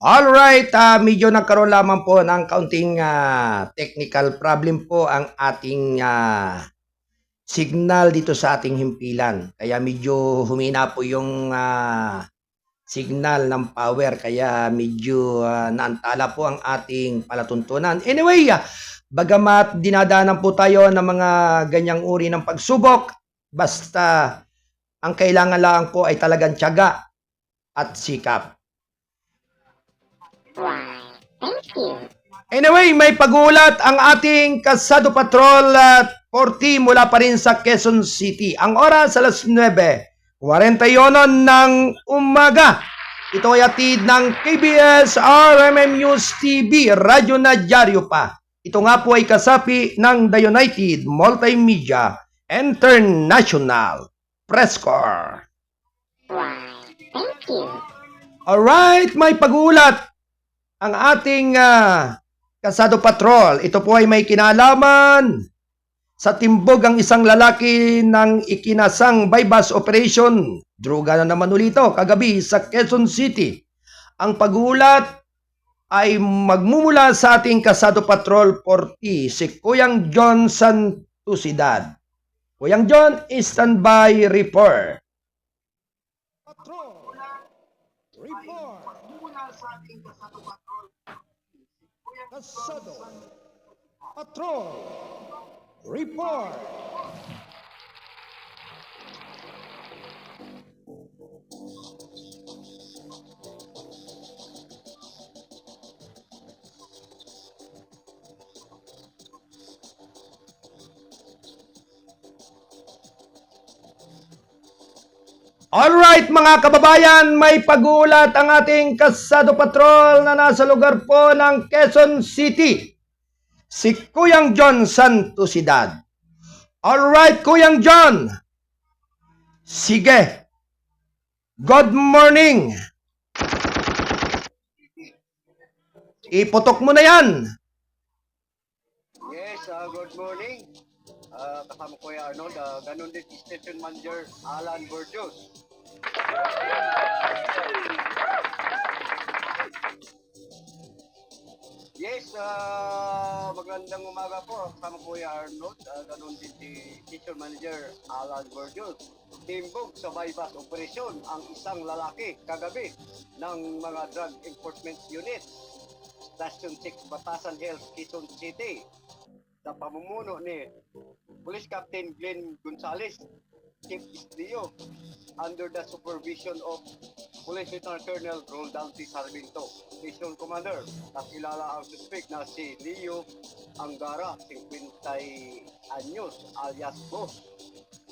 Alright, medyo nagkaroon lamang po ng kaunting technical problem po ang ating signal dito sa ating himpilan. Kaya medyo humina po yung signal ng power. Kaya medyo naantala po ang ating palatuntunan. Anyway, bagamat dinadaanan po tayo ng mga ganyang uri ng pagsubok, basta ang kailangan lang po ay talagang tiyaga at sikap. Why, thank you. Anyway, may pagulat ang ating Kasado Patrol 40 mula pa rin sa Quezon City. Ang oras alas 9:41 ng umaga. Ito ay atid ng KBS RMM News TV, radyo na dyaryo pa. Ito nga po ay kasapi ng The United Multimedia International Press Corps. Why, thank you. Alright, may pagulat ang ating Kasado Patrol. Ito po ay may kinalaman sa timbog ang isang lalaki ng ikinasang bypass operation. Druga na naman ulito kagabi sa Quezon City. Ang pagulat ay magmumula sa ating Kasado Patrol 40, si Kuyang John Santusidad. Kuyang John, standby report. Patrol, report. Kasado Patrol report. Alright mga kababayan, may pagulat ang ating Kasado Patrol na nasa lugar po ng Quezon City. Si Kuyang John Santusidad. Alright, Kuyang John. Sige. Good morning. Iputok mo na yan. Yes, good morning. Kasama ko yung Arnold, ganun din si Station Manager Alan Burgos. Yes, magandang umaga po. Kasama ko yung Arnold, ganun din si Station Manager Alan Burgos. Timbog sa bypass operation ang isang lalaki kagabi ng mga drug enforcement unit. Station 6 Batasan Hills, Quezon City. Sa pamumuno ni Police Captain Glenn Gonzales, Chief SDO, under the supervision of Police Lieutenant Colonel Roldan T. Sarmiento, Station Commander. Nakilala ang suspect na si Leo Angara, 50 anyos, alias Boss,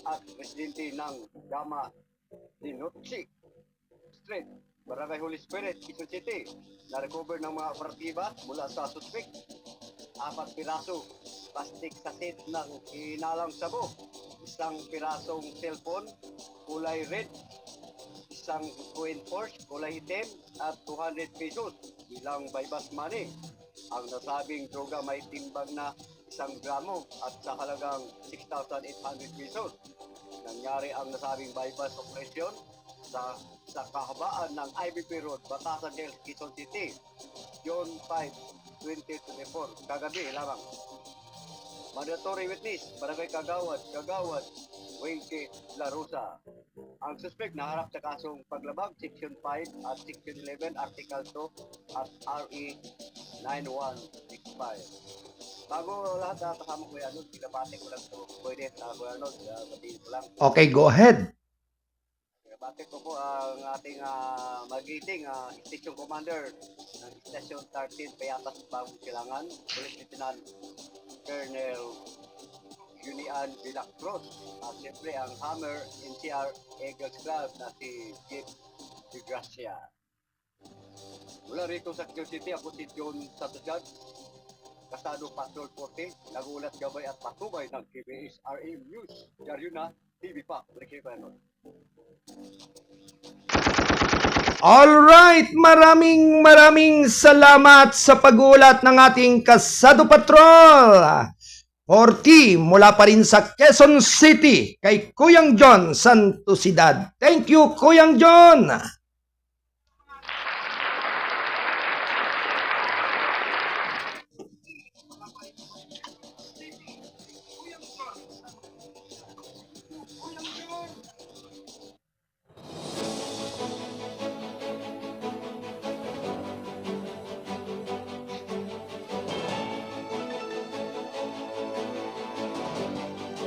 at residente ng Gama Dinotsi Street, Barangay Holy Spirit, Quezon City. Na-recover ng mga operatiba mula sa suspect 4 piraso plastic saset ng inalang sabo, isang pirasong cellphone kulay red, isang coin Porsche kulay itim at 200 pesos bilang bypass money. Ang nasabing droga may timbang na 1 gramo at sa halagang 6,800 pesos. Nangyari ang nasabing bypass operation sa kahabaan ng IBP Road, Batasan Hills, Quezon City, June 5, 2024, kagabi lamang. Mandatory witness, Barangay Kagawad, Wengke, La Rosa. Ang suspect naharap sa kasong paglabag, Section 5 at Section 11, Article 2 at RE 9165. Bago lahat kasama ko yan, pinabati ko lang ito. Pwede, ko yan, batiin ko lang. Okay, go ahead. Pinabati ko po ang ating magiting Station Commander ng Station 13, Payatas, Bagong Silangan, Police Lieutenant Colonel Julian Vilacros, at siyempre ang Hammer NCR Eagles Club na si Jeep De Gracia. Mula rito sa Quezon City, ako si John Santusidad, Kasado Patrol 40, nagulat gabay at patubay ng KBS RM News. Diaryo na, TV pa, Pagkipanon. Alright, maraming salamat sa pagulat ng ating Kasado Patrol 40 mula pa rin sa Quezon City kay Kuyang John Santusidad. Thank you, Kuyang John.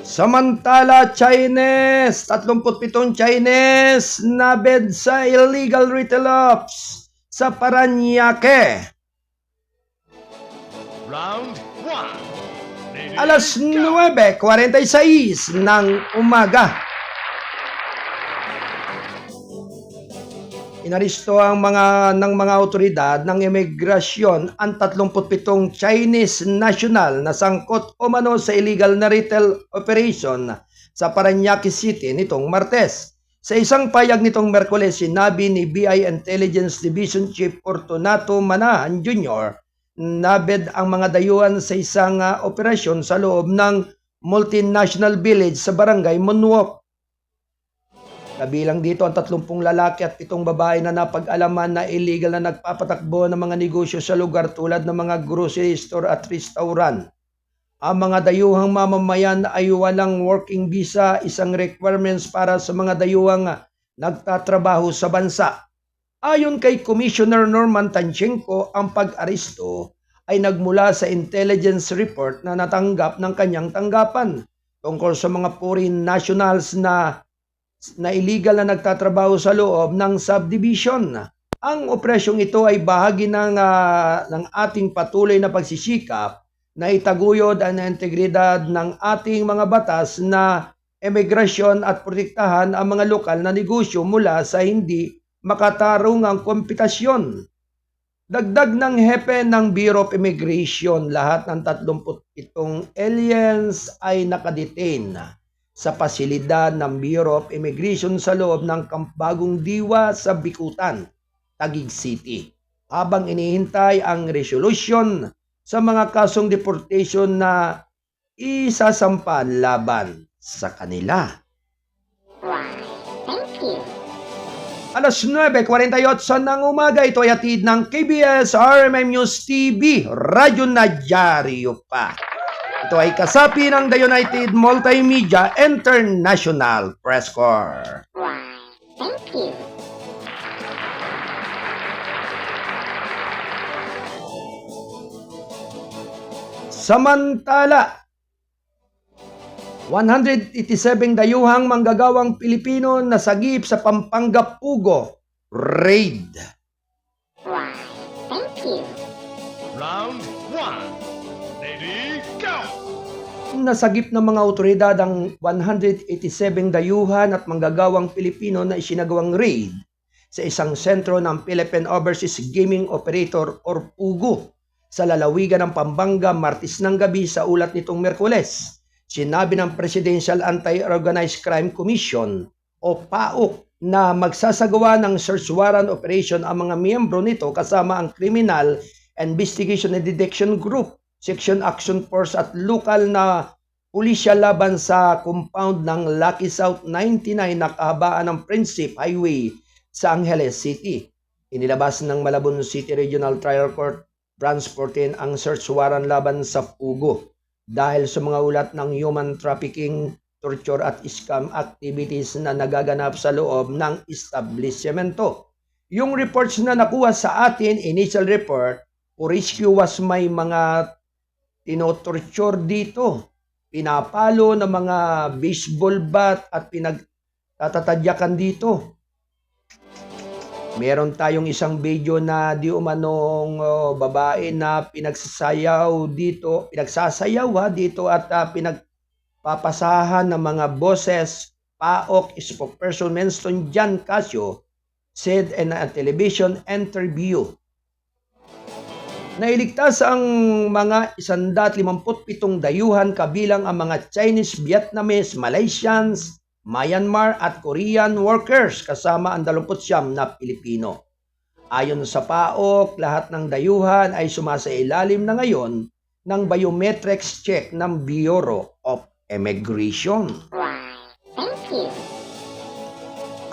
Samantala, Chinese, 37 Chinese nabed sa illegal retail ops sa Paranaque. Round 1. Lady, Alas go. 9:46 ng umaga. Inaristo ng mga otoridad ng imigrasyon ang 37 Chinese national na sangkot umano sa illegal na retail operation sa Paranaque City nitong Martes. Sa isang payag nitong Merkules, sinabi ni BI Intelligence Division Chief Fortunato Manahan Jr. nabed ang mga dayuhan sa isang operasyon sa loob ng multinational village sa Barangay Monwok. Kabilang dito ang 30 lalaki at 7 babae na napag-alaman na illegal na nagpapatakbo ng mga negosyo sa lugar tulad ng mga grocery store at restaurant. Ang mga dayuhang mamamayan ay walang working visa, isang requirements para sa mga dayuhang nagtatrabaho sa bansa. Ayon kay Commissioner Norman Tanchenko, ang pag-aresto ay nagmula sa intelligence report na natanggap ng kanyang tanggapan tungkol sa mga foreign nationals na illegal na nagtatrabaho sa loob ng subdivision. Ang operasyong ito ay bahagi ng ating patuloy na pagsisikap na itaguyod ang integridad ng ating mga batas na emigrasyon at protektahan ang mga lokal na negosyo mula sa hindi makatarungang kompetisyon. Dagdag ng hepe ng Bureau of Immigration, lahat ng 37 aliens ay nakadetain sa pasilidad ng Bureau of Immigration sa loob ng Camp Bagong Diwa sa Bikutan, Taguig City, habang inihintay ang resolution sa mga kasong deportation na isasampan laban sa kanila. Why, thank you. Alas 9:48 ng umaga, ito ay hatid ng KBS RMM News TV, Radyo Nadyaryo pa. Ito ay kasapi ng The United Multimedia International Press Corps. Why, thank you. Samantala, 187 dayuhang manggagawang Pilipino na sagip sa Pampanga Pugo raid. Why, thank you. Round 1. Lady, go. Nasagip ng mga otoridad ang 187 dayuhan at manggagawang Pilipino na isinagawang raid sa isang sentro ng Philippine Overseas Gaming Operator or PUGO sa lalawigan ng Pampanga Martes ng gabi sa ulat nitong Merkules. Sinabi ng Presidential Anti-Organized Crime Commission o PAOK na magsasagawa ng search warrant operation ang mga miyembro nito kasama ang Criminal Investigation and Detection Group, Section Action Force at lokal na pulisya laban sa compound ng Lucky South 99 na kahabaan ng Principe Highway sa Angeles City. Inilabas ng Malabon City Regional Trial Court Branch 14 ang search warrant laban sa Pugo dahil sa mga ulat ng human trafficking, torture at scam activities na nagaganap sa loob ng establishmento. Yung reports na nakuha sa atin, initial report, rescue was may mga tinotorture dito. Pinapalo ng mga baseball bat at pinagtatadyakan dito. Meron tayong isang video na di umanong babae na pinagsasayaw dito at pinagpapasahan ng mga boses. PAOK spokesperson Winston Jan Casio said in a television interview. Nailigtas ang mga 157 dayuhan kabilang ang mga Chinese, Vietnamese, Malaysians, Myanmar at Korean workers kasama ang 29 na Pilipino. Ayon sa PAOK, lahat ng dayuhan ay sumasailalim na ngayon ng biometrics check ng Bureau of Immigration. Why, thank you.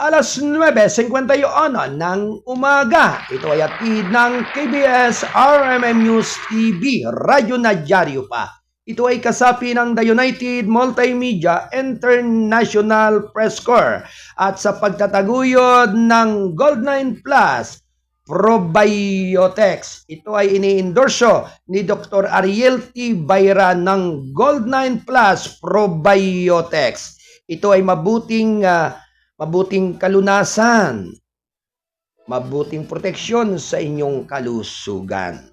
Alas 9:51 ng umaga. Ito ay hatid ng KBS RMM News TV, Radyo Nadyaryo pa. Ito ay kasapi ng The United Multimedia International Press Corps at sa pagtataguyod ng Gold 9 Plus Probiotics. Ito ay ini-endorso ni Dr. Ariel T. Bayra ng Gold9 Plus Probiotics. Ito ay mabuting kalunasan, mabuting proteksyon sa inyong kalusugan.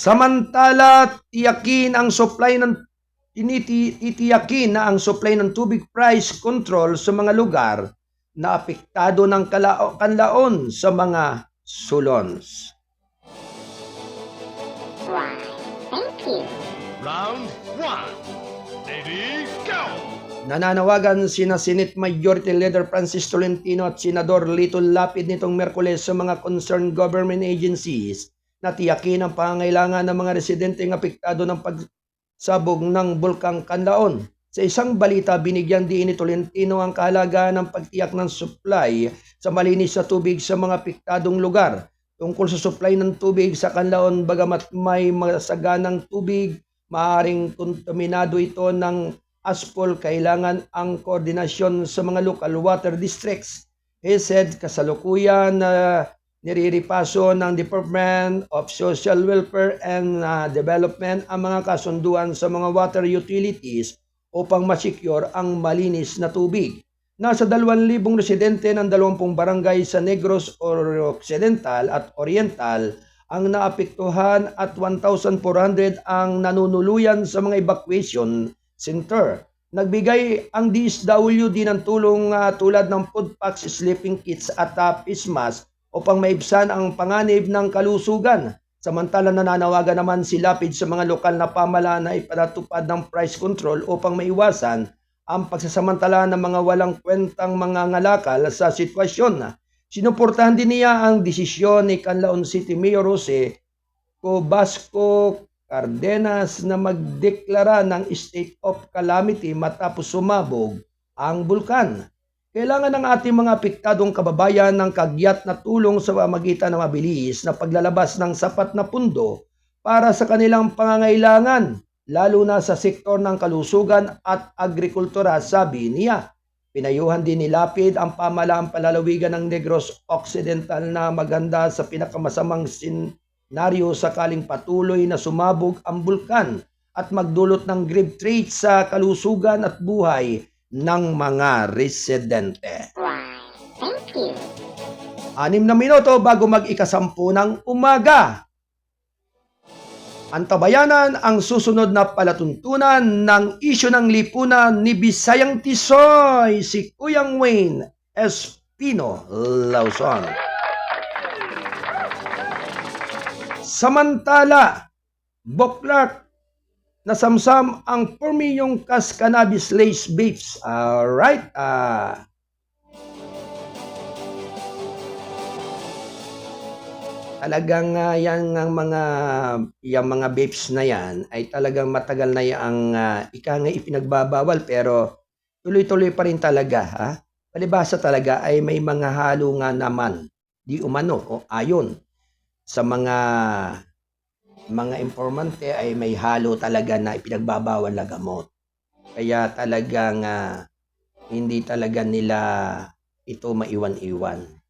Samantala, titiyakin na ang supply ng tubig price control sa mga lugar na apektado ng kanlaon sa mga sulons. Why, thank you. Round 1. Ready, go! Nananawagan sina Senate Majority Leader Francis Tolentino at Senador Lito Lapid nitong Miyerkules sa mga concerned government agencies na tiyakin ang pangangailangan ng mga residenteng apektado ng pagsabog ng Bulkang Kanlaon. Sa isang balita, binigyan din ni Tolentino ang kahalagaan ng pagtiyak ng supply sa malinis na tubig sa mga apektadong lugar. Tungkol sa supply ng tubig sa Kanlaon, bagamat may masaganang tubig, maaaring kontaminado ito ng asphalt, kailangan ang koordinasyon sa mga local water districts. He said, kasalukuyan na niriripaso ng Department of Social Welfare and Development ang mga kasunduan sa mga water utilities upang masecure ang malinis na tubig. Nasa 2,000 residente ng 20 barangay sa Negros Occidental at Oriental ang naapektuhan at 1,400 ang nanunuluyan sa mga evacuation center. Nagbigay ang DSWD ng tulong tulad ng food packs, sleeping kits at face mask upang maibsan ang panganib ng kalusugan. Samantala, nananawagan naman si Lapid sa mga lokal na pamahalaan na ipanatupad ng price control upang maiwasan ang pagsasamantala ng mga walang kwentang mga ngalakal sa sitwasyon. Sinuportahan din niya ang desisyon ni Canlaon City Mayor Jose Cobasco Cardenas na magdeklara ng state of calamity matapos sumabog ang bulkan. Kailangan ng ating mga apektadong kababayan ng kagyat na tulong sa pamamagitan ng mabilis na paglalabas ng sapat na pundo para sa kanilang pangangailangan, lalo na sa sektor ng kalusugan at agrikultura, sabi niya. Pinayuhan din ni Lapid ang pamahalaang palalawigan ng Negros Occidental na maganda sa pinakamasamang senaryo sakaling patuloy na sumabog ang bulkan at magdulot ng grave threat sa kalusugan at buhay ng mga residente. Why, thank you. 6 na minuto bago mag-10 ng umaga. Antabayanan ang susunod na palatuntunan ng isyu ng lipunan ni Bisayang Tisoy, si Kuyang Wayne Espino Lawson. Samantala, Boklak nasamsam ang Permiyong Kas Cannabis Lace Vapes. Alright, talagang yung mga vapes na yan ay talagang matagal na yung ipinagbabawal, pero tuloy-tuloy pa rin talaga. Palibhasa talaga ay may mga halo nga naman, di umano o ayon sa mga informante ay may halo talaga na ipinagbabawal na gamot. Kaya talagang hindi talaga nila ito maiwan-iwan.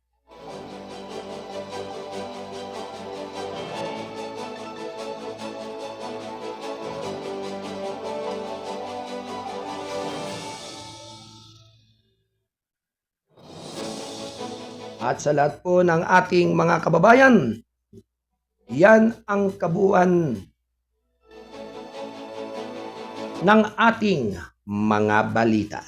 At sa lahat po ng ating mga kababayan, yan ang kabuuan ng ating mga balita.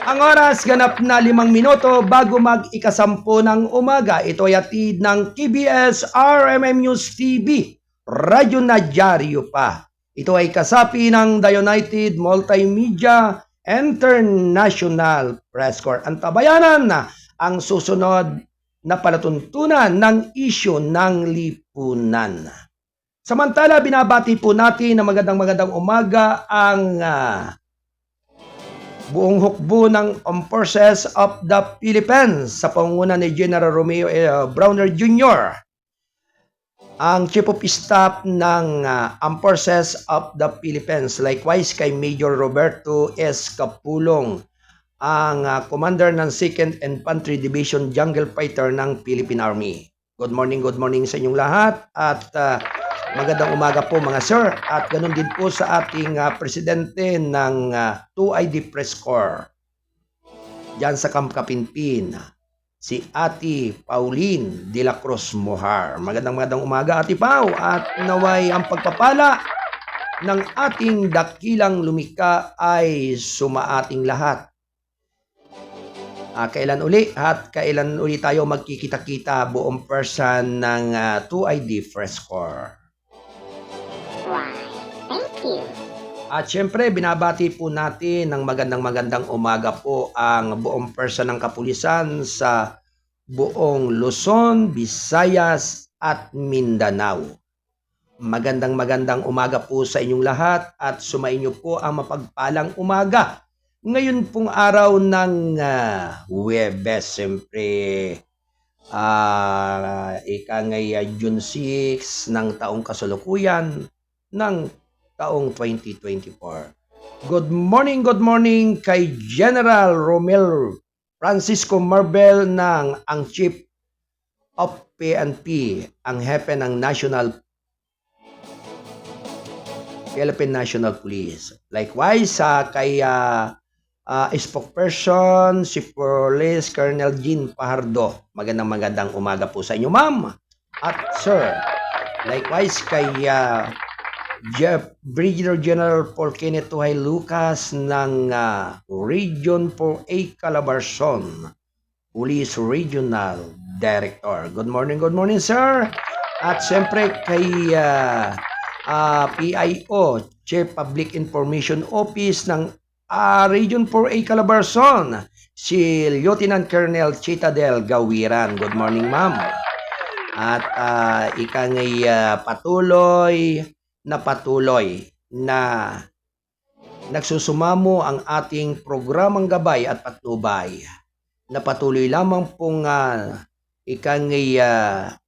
Ang oras ganap na 5 minuto bago mag-10 ng umaga. Ito ay atid ng KBS RMM News TV, Radyo na Dyaryo pa. Ito ay kasapi ng The United Multimedia International Press Corps. Antabayanan na ang susunod na palatuntunan ng isyu ng lipunan. Samantala, binabati po natin na magandang umaga ang buong hukbo ng Armed Forces of the Philippines sa pangunguna ni General Romeo Browner Jr. ang Chief of Staff ng Armed Forces of the Philippines. Likewise kay Major Roberto S. Capulong, ang Commander ng 2nd Infantry Division Jungle Fighter ng Philippine Army. Good morning sa inyong lahat at magandang umaga po mga sir. At ganun din po sa ating presidente ng 2ID Press Corps dyan sa Camp Kapinpin, si Ate Pauline de la Cruz Mohar. Magandang umaga Ate Pau, at naway ang pagpapala ng ating dakilang lumika ay sumaating lahat. Kailan uli tayo magkikita-kita buong person ng 2ID Press Corps. Why, thank you. At syempre, binabati po natin ng magandang umaga po ang buong person ng kapulisan sa buong Luzon, Visayas at Mindanao. Magandang umaga po sa inyong lahat at sumainyo po ang mapagpalang umaga. Ngayon pong araw ng Huwebes, syempre, June 6 ng taong kasalukuyan ng taong 2024. Good morning kay General Romel Francisco Marbel ang Chief of PNP, ang hepe ng Philippine National Police. Likewise, kay spokesperson si Police Colonel Jean Pajardo. Magandang umaga po sa inyo, ma'am at sir. Likewise, kay Brigadier General Paul Kenneth Tuhay Lucas ng Region 4A Calabarzon, Police Regional Director. Good morning sir. At siyempre kay PIO, Chief Public Information Office ng Region 4A Calabarzon, si Lieutenant Colonel Chitadel Gawiran. Good morning ma'am. At patuloy na nagsusumamo ang ating programang gabay at patnubay na patuloy lamang pong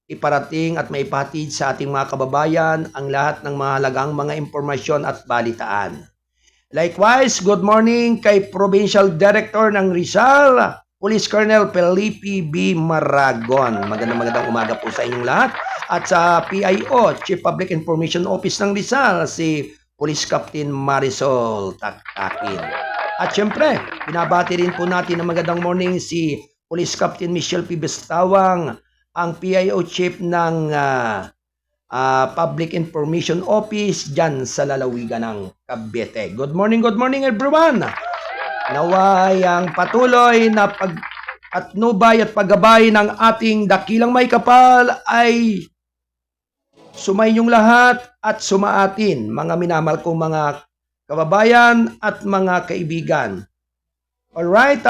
iparating at maipahatid sa ating mga kababayan ang lahat ng mahalagang mga impormasyon at balitaan. Likewise, good morning kay Provincial Director ng Rizal, Police Colonel Felipe B. Maragon. Magandang umaga po sa inyong lahat. At sa PIO, Chief Public Information Office ng Rizal, si Police Captain Marisol Takakin. At syempre, binabati rin po natin ng magandang morning si Police Captain Michelle P. Bestawang, ang PIO Chief ng Public Information Office dyan sa lalawigan ng Cavite. Good morning everyone! Naway ang patuloy na patnubay at paggabay ng ating dakilang may kapal ay sumainyong lahat at sumaatin, mga minamahal kong mga kababayan at mga kaibigan. Alright,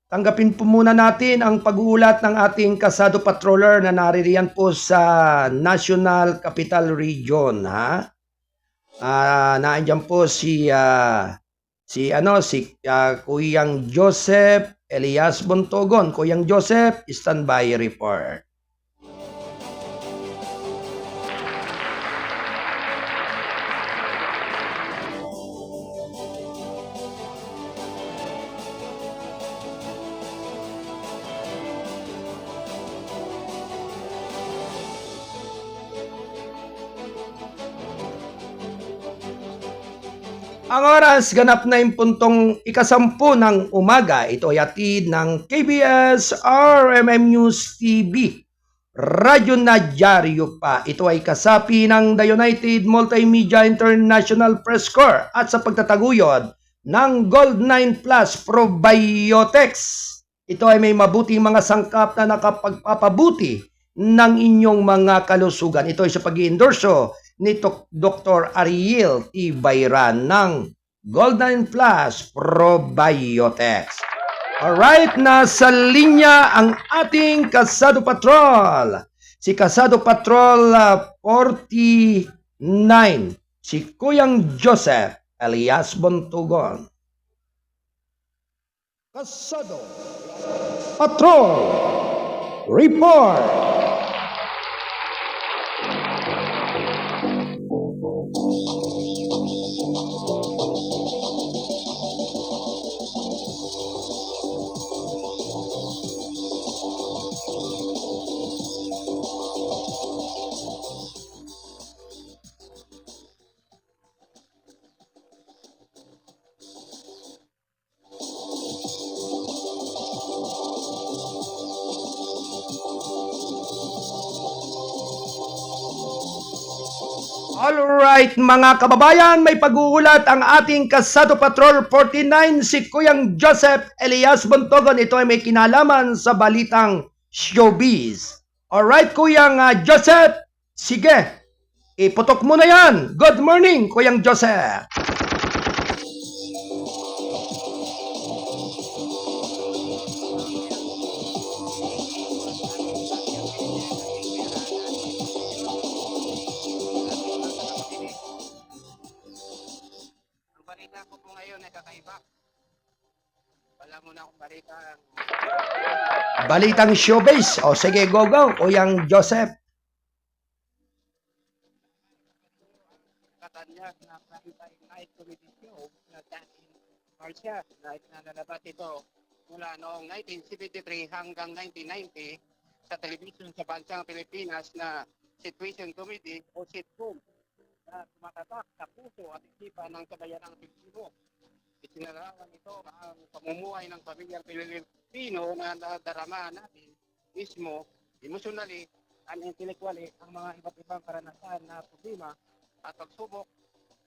tanggapin po muna natin ang pag-uulat ng ating Kasado Patroller na naririyan po sa National Capital Region. Naandyan po si Kuyang Joseph Elias Bontogon. Kuyang Joseph, standby report. Ang oras, ganap na yung puntong 10:10 ng umaga. Ito ay hatid ng KBS RMM News TV. Radyo na dyaryo pa. Ito ay kasapi ng The United Multimedia International Press Corps at sa pagtataguyod ng Gold9 Plus Probiotics. Ito ay may mabuting mga sangkap na nakapagpapabuti ng inyong mga kalusugan. Ito ay sa pag-iendorso ni Dr. Ariel T. Bayran ng Gold9 Plus Probiotics. Alright, nasa linya ang ating Kasado Patrol. Si Kasado Patrol 49, si Kuyang Joseph Elias Bontugon. Kasado Patrol Report. Alright mga kababayan, may pag-uulat ang ating Kasado Patrol 49 si Kuyang Joseph Elias Bontogon. Ito ay may kinalaman sa balitang showbiz. Alright Kuyang Joseph, sige, iputok mo na yan. Good morning Kuyang Joseph. Ang balita ko po ngayon ay kakaiba. Wala muna akong balita. Balitang showbiz. O sige, go Kuyang Joseph. Katanyag na Valentine Night Comedy Show na dati Marcia na itinalabas ito mula noong 1973 hanggang 1990 sa television sa bansang Pilipinas na situation comedy o sitcom na tumatatak sa puso at isipan ng kabayanang Pilipino. Isinarawan ito ang pamumuhay ng pamilyang Pilipino na nadarama natin mismo, emotionally and intellectually ang mga iba't ibang karanasan na problema at pagsubok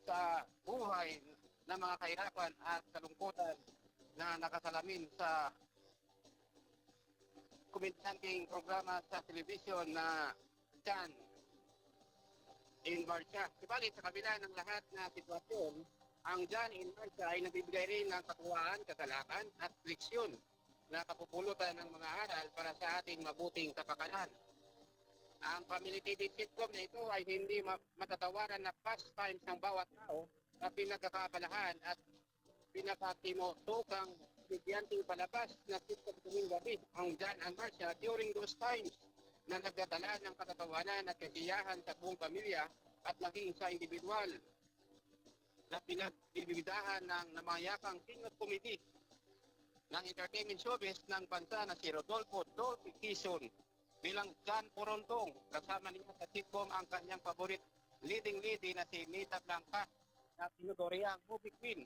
sa buhay ng mga kahirapan at kalungkutan na nakasalamin sa komedyanteng programa sa telebisyon na Jan in Marcia. Subalit sa kabila ng lahat na sitwasyon, ang Jan in Marcia ay nabibigay rin ng katuwaan, kagalakan at leksyon na kapupulutan ng mga aral para sa ating mabuting kapakanan. Ang family TV sitcom na ito ay hindi matatawaran na pastimes ng bawat tao na pinagkakabalahan at pinakatimotokang bidyanteng palabas na sitcom tuwing gabi ang Jan and Marcia during those times na nagdadala ng katatawanan at kasiyahan sa buong pamilya at maging sa individual na pinagbibidahan ng namayakang king of comedy ng entertainment showbiz ng bansa na si Rodolfo Dolphy Quezon bilang Jan Porontong. Kasama niya sa sitcom ang kanyang favorite leading lady na si Nita Blanca na tinutoriang movie queen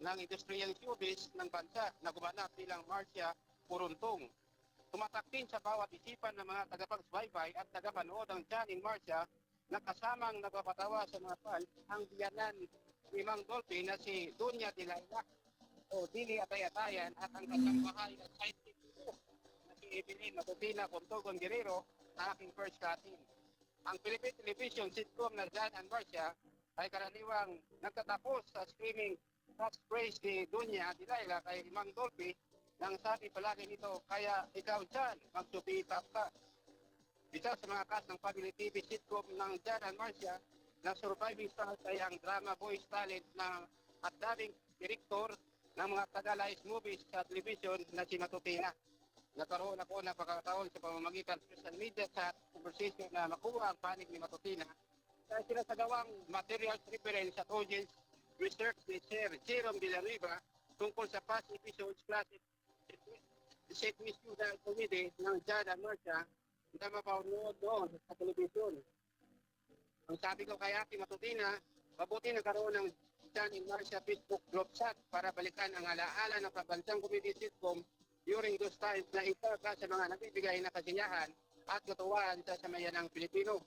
ng industriyang showbiz ng bansa na gumanap bilang Marcia Porontong. Tumatak din sa bawat isipan ng mga tagapagsubaybay at tagapanood ng Jan in Marcia na kasamang nagpapatawa sa mga fans ang biyanan ni Mang Dolphy na si Dunya Dilayla o Dili Atay-Atayan at ang kasambahay at sidekick nito na si Evelyn Matutina Contogon Guerrero na aking first cutting. Ang Philippine Television sitcom na Jan and Marcia ay karaniwang nagtatapos sa screaming catchphrase ni Dunya Dilayla kay Mang Dolphy nang sabi palagi nito, kaya ikaw Jan, magsupitap ka. Isa sa mga cast ng family TV sitcom ng Jan and Marcia na surviving stars ay ang drama voice talent na at daming direktor ng mga Tagalog movies sa television na si Matutina. Nagkaroon ako ng pagkakataon sa pamamagitan ng social media sa conversation na makuha ang panig ni Matutina dahil sila sa gawang materials reference at audience research ni Sir Jerome Villanueva tungkol sa past episodes classic set mismo dahil comedy ng Jan and Marcia na mapanood doon sa television. Ang sabi ko kay Ate Matutina, mabuti nagkaroon ng Jan in Marcia Facebook group chat para balikan ang alaala ng pabansang comedy sitcom during those times na isa ka sa mga nagbibigay na kasiyahan at katuwaan sa samayanang Pilipino.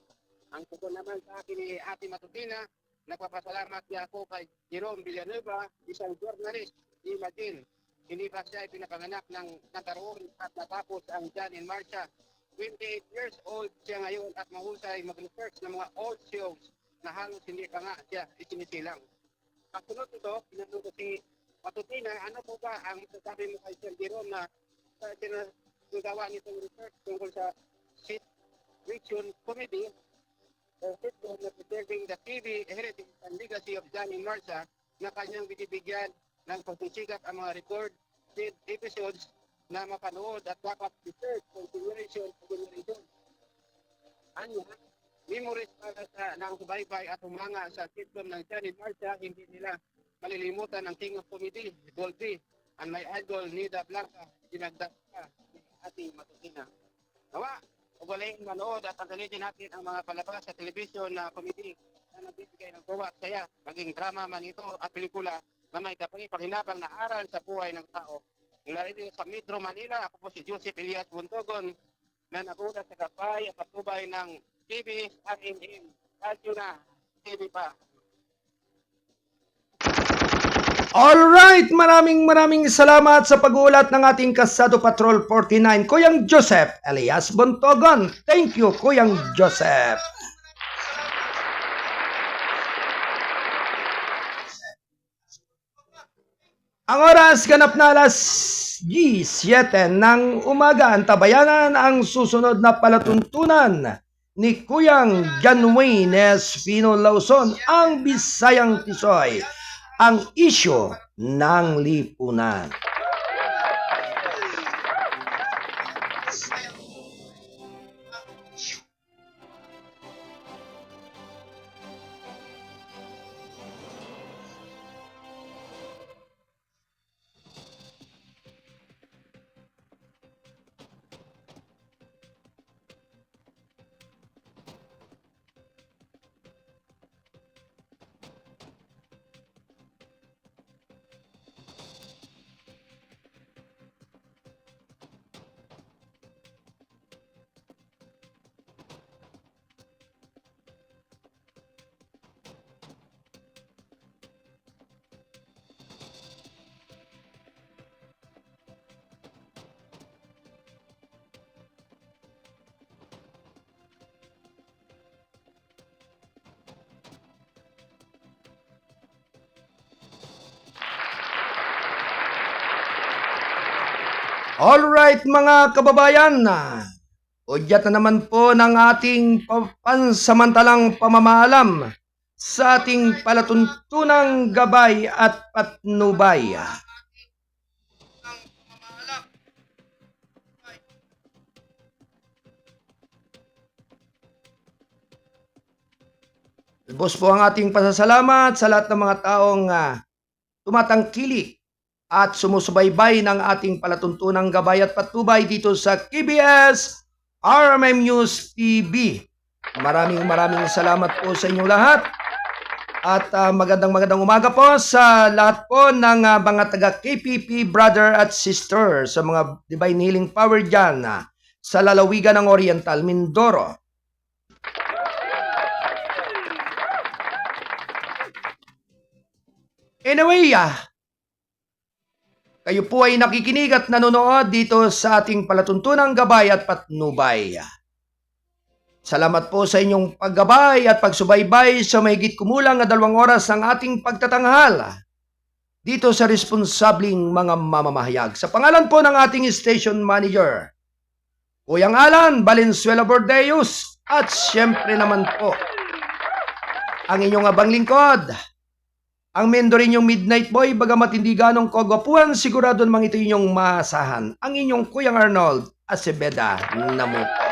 Ang tugon naman sa akin ni Ate Matutina, nagpapasalamat niya ako kay Jerome Villanueva, isang journalist, imagine. Hindi pa siya ay pinapanganak ng nataroon at natapos ang Jan in Marcia. 28 years old siya ngayon at mahusay mag-research ng mga old shows na halos hindi pa nga siya isinisilang. Pagsunod nito, pinanong ko si Matutina, ano po ba ang masasabi mo kay Sir Jerome na sinagawa nitong research tungkol sa situation comedy o sitcom na preserving the TV heritage and legacy of Jan in Marcia na kanyang binibigyan ng pagsisikap ang mga recorded episodes na mapanood at dapat research from generation to generation. Ano? Memories para sa ng subaybay at humanga sa sitcom ng Jan in Marcia, hindi nila malilimutan ang King of Comedy, Dolphy, and my idol, Nita Blanca, dinagdag ka ni Ate Matutina. Nawa, ugalayin manood at tanggalin natin ang mga palabas sa telebisyon na comedy na nagbibigay ng tuwa at saya, maging drama man ito at pelikula na may kapangipanghinabang na aral sa buhay ng tao. Mula rin sa Metro Manila, ako po si Joseph Elias Bontogon na nagulat sa kapay at patubay ng TV RNN. Radyo na TV pa. Alright, maraming salamat sa pag-uulat ng ating Kasado Patrol 49, Kuyang Joseph alias Bontogon. Thank you, Kuyang Joseph. Ang oras ganap na alas 7 ng umaga. Antabayanan ang susunod na palatuntunan ni Kuyang John Wayne Espino Lawson, ang Bisayang Tisoy, ang isyu ng lipunan. Alright mga kababayan, udyat na naman po ng ating pansamantalang pamamahalam sa ating palatuntunang gabay at patnubay. Lubos po ang ating pasasalamat sa lahat ng mga taong tumatangkilik at sumusubaybay ng ating palatuntunang gabay at patnubay dito sa KBS RMM News TV. Maraming salamat po sa inyong lahat. At magandang umaga po sa lahat po ng mga taga KPP brother at sister, sa mga Divine Healing Power dyan sa lalawigan ng Oriental Mindoro. Anyway, kayo po ay nakikinig at nanonood dito sa ating palatuntunang gabay at patnubay. Salamat po sa inyong paggabay at pagsubaybay sa mahigit kumulang na 2 oras ng ating pagtatanghal dito sa responsabling mga mamamahayag. Sa pangalan po ng ating station manager, Kuyang Alan Valenzuela Bordeus, at siyempre naman po ang inyong abang lingkod, ang mendorin yung Midnight Boy, bagamat hindi ganong kagwapuan, sigurado namang ito inyong maasahan, ang inyong Kuyang Arnold Acebeda Namupo.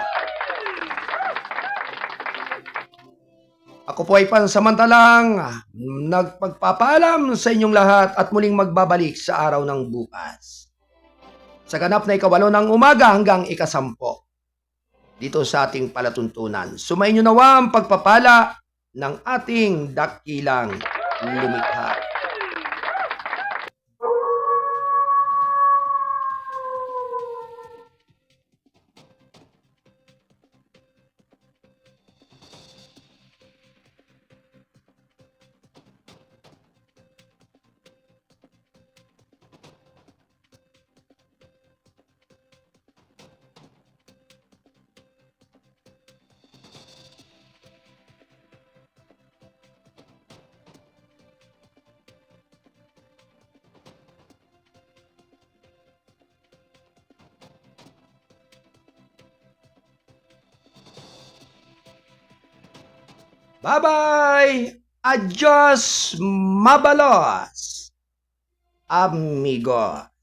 Ako po ay pansamantalang nagpagpapaalam sa inyong lahat at muling magbabalik sa araw ng bukas. Sa ganap na 8 ng umaga hanggang 10 dito sa ating palatuntunan. Sumayin nyo nawa ang pagpapala ng ating dakilang lumikha. Bye-bye! Adios, mabalos, amigos!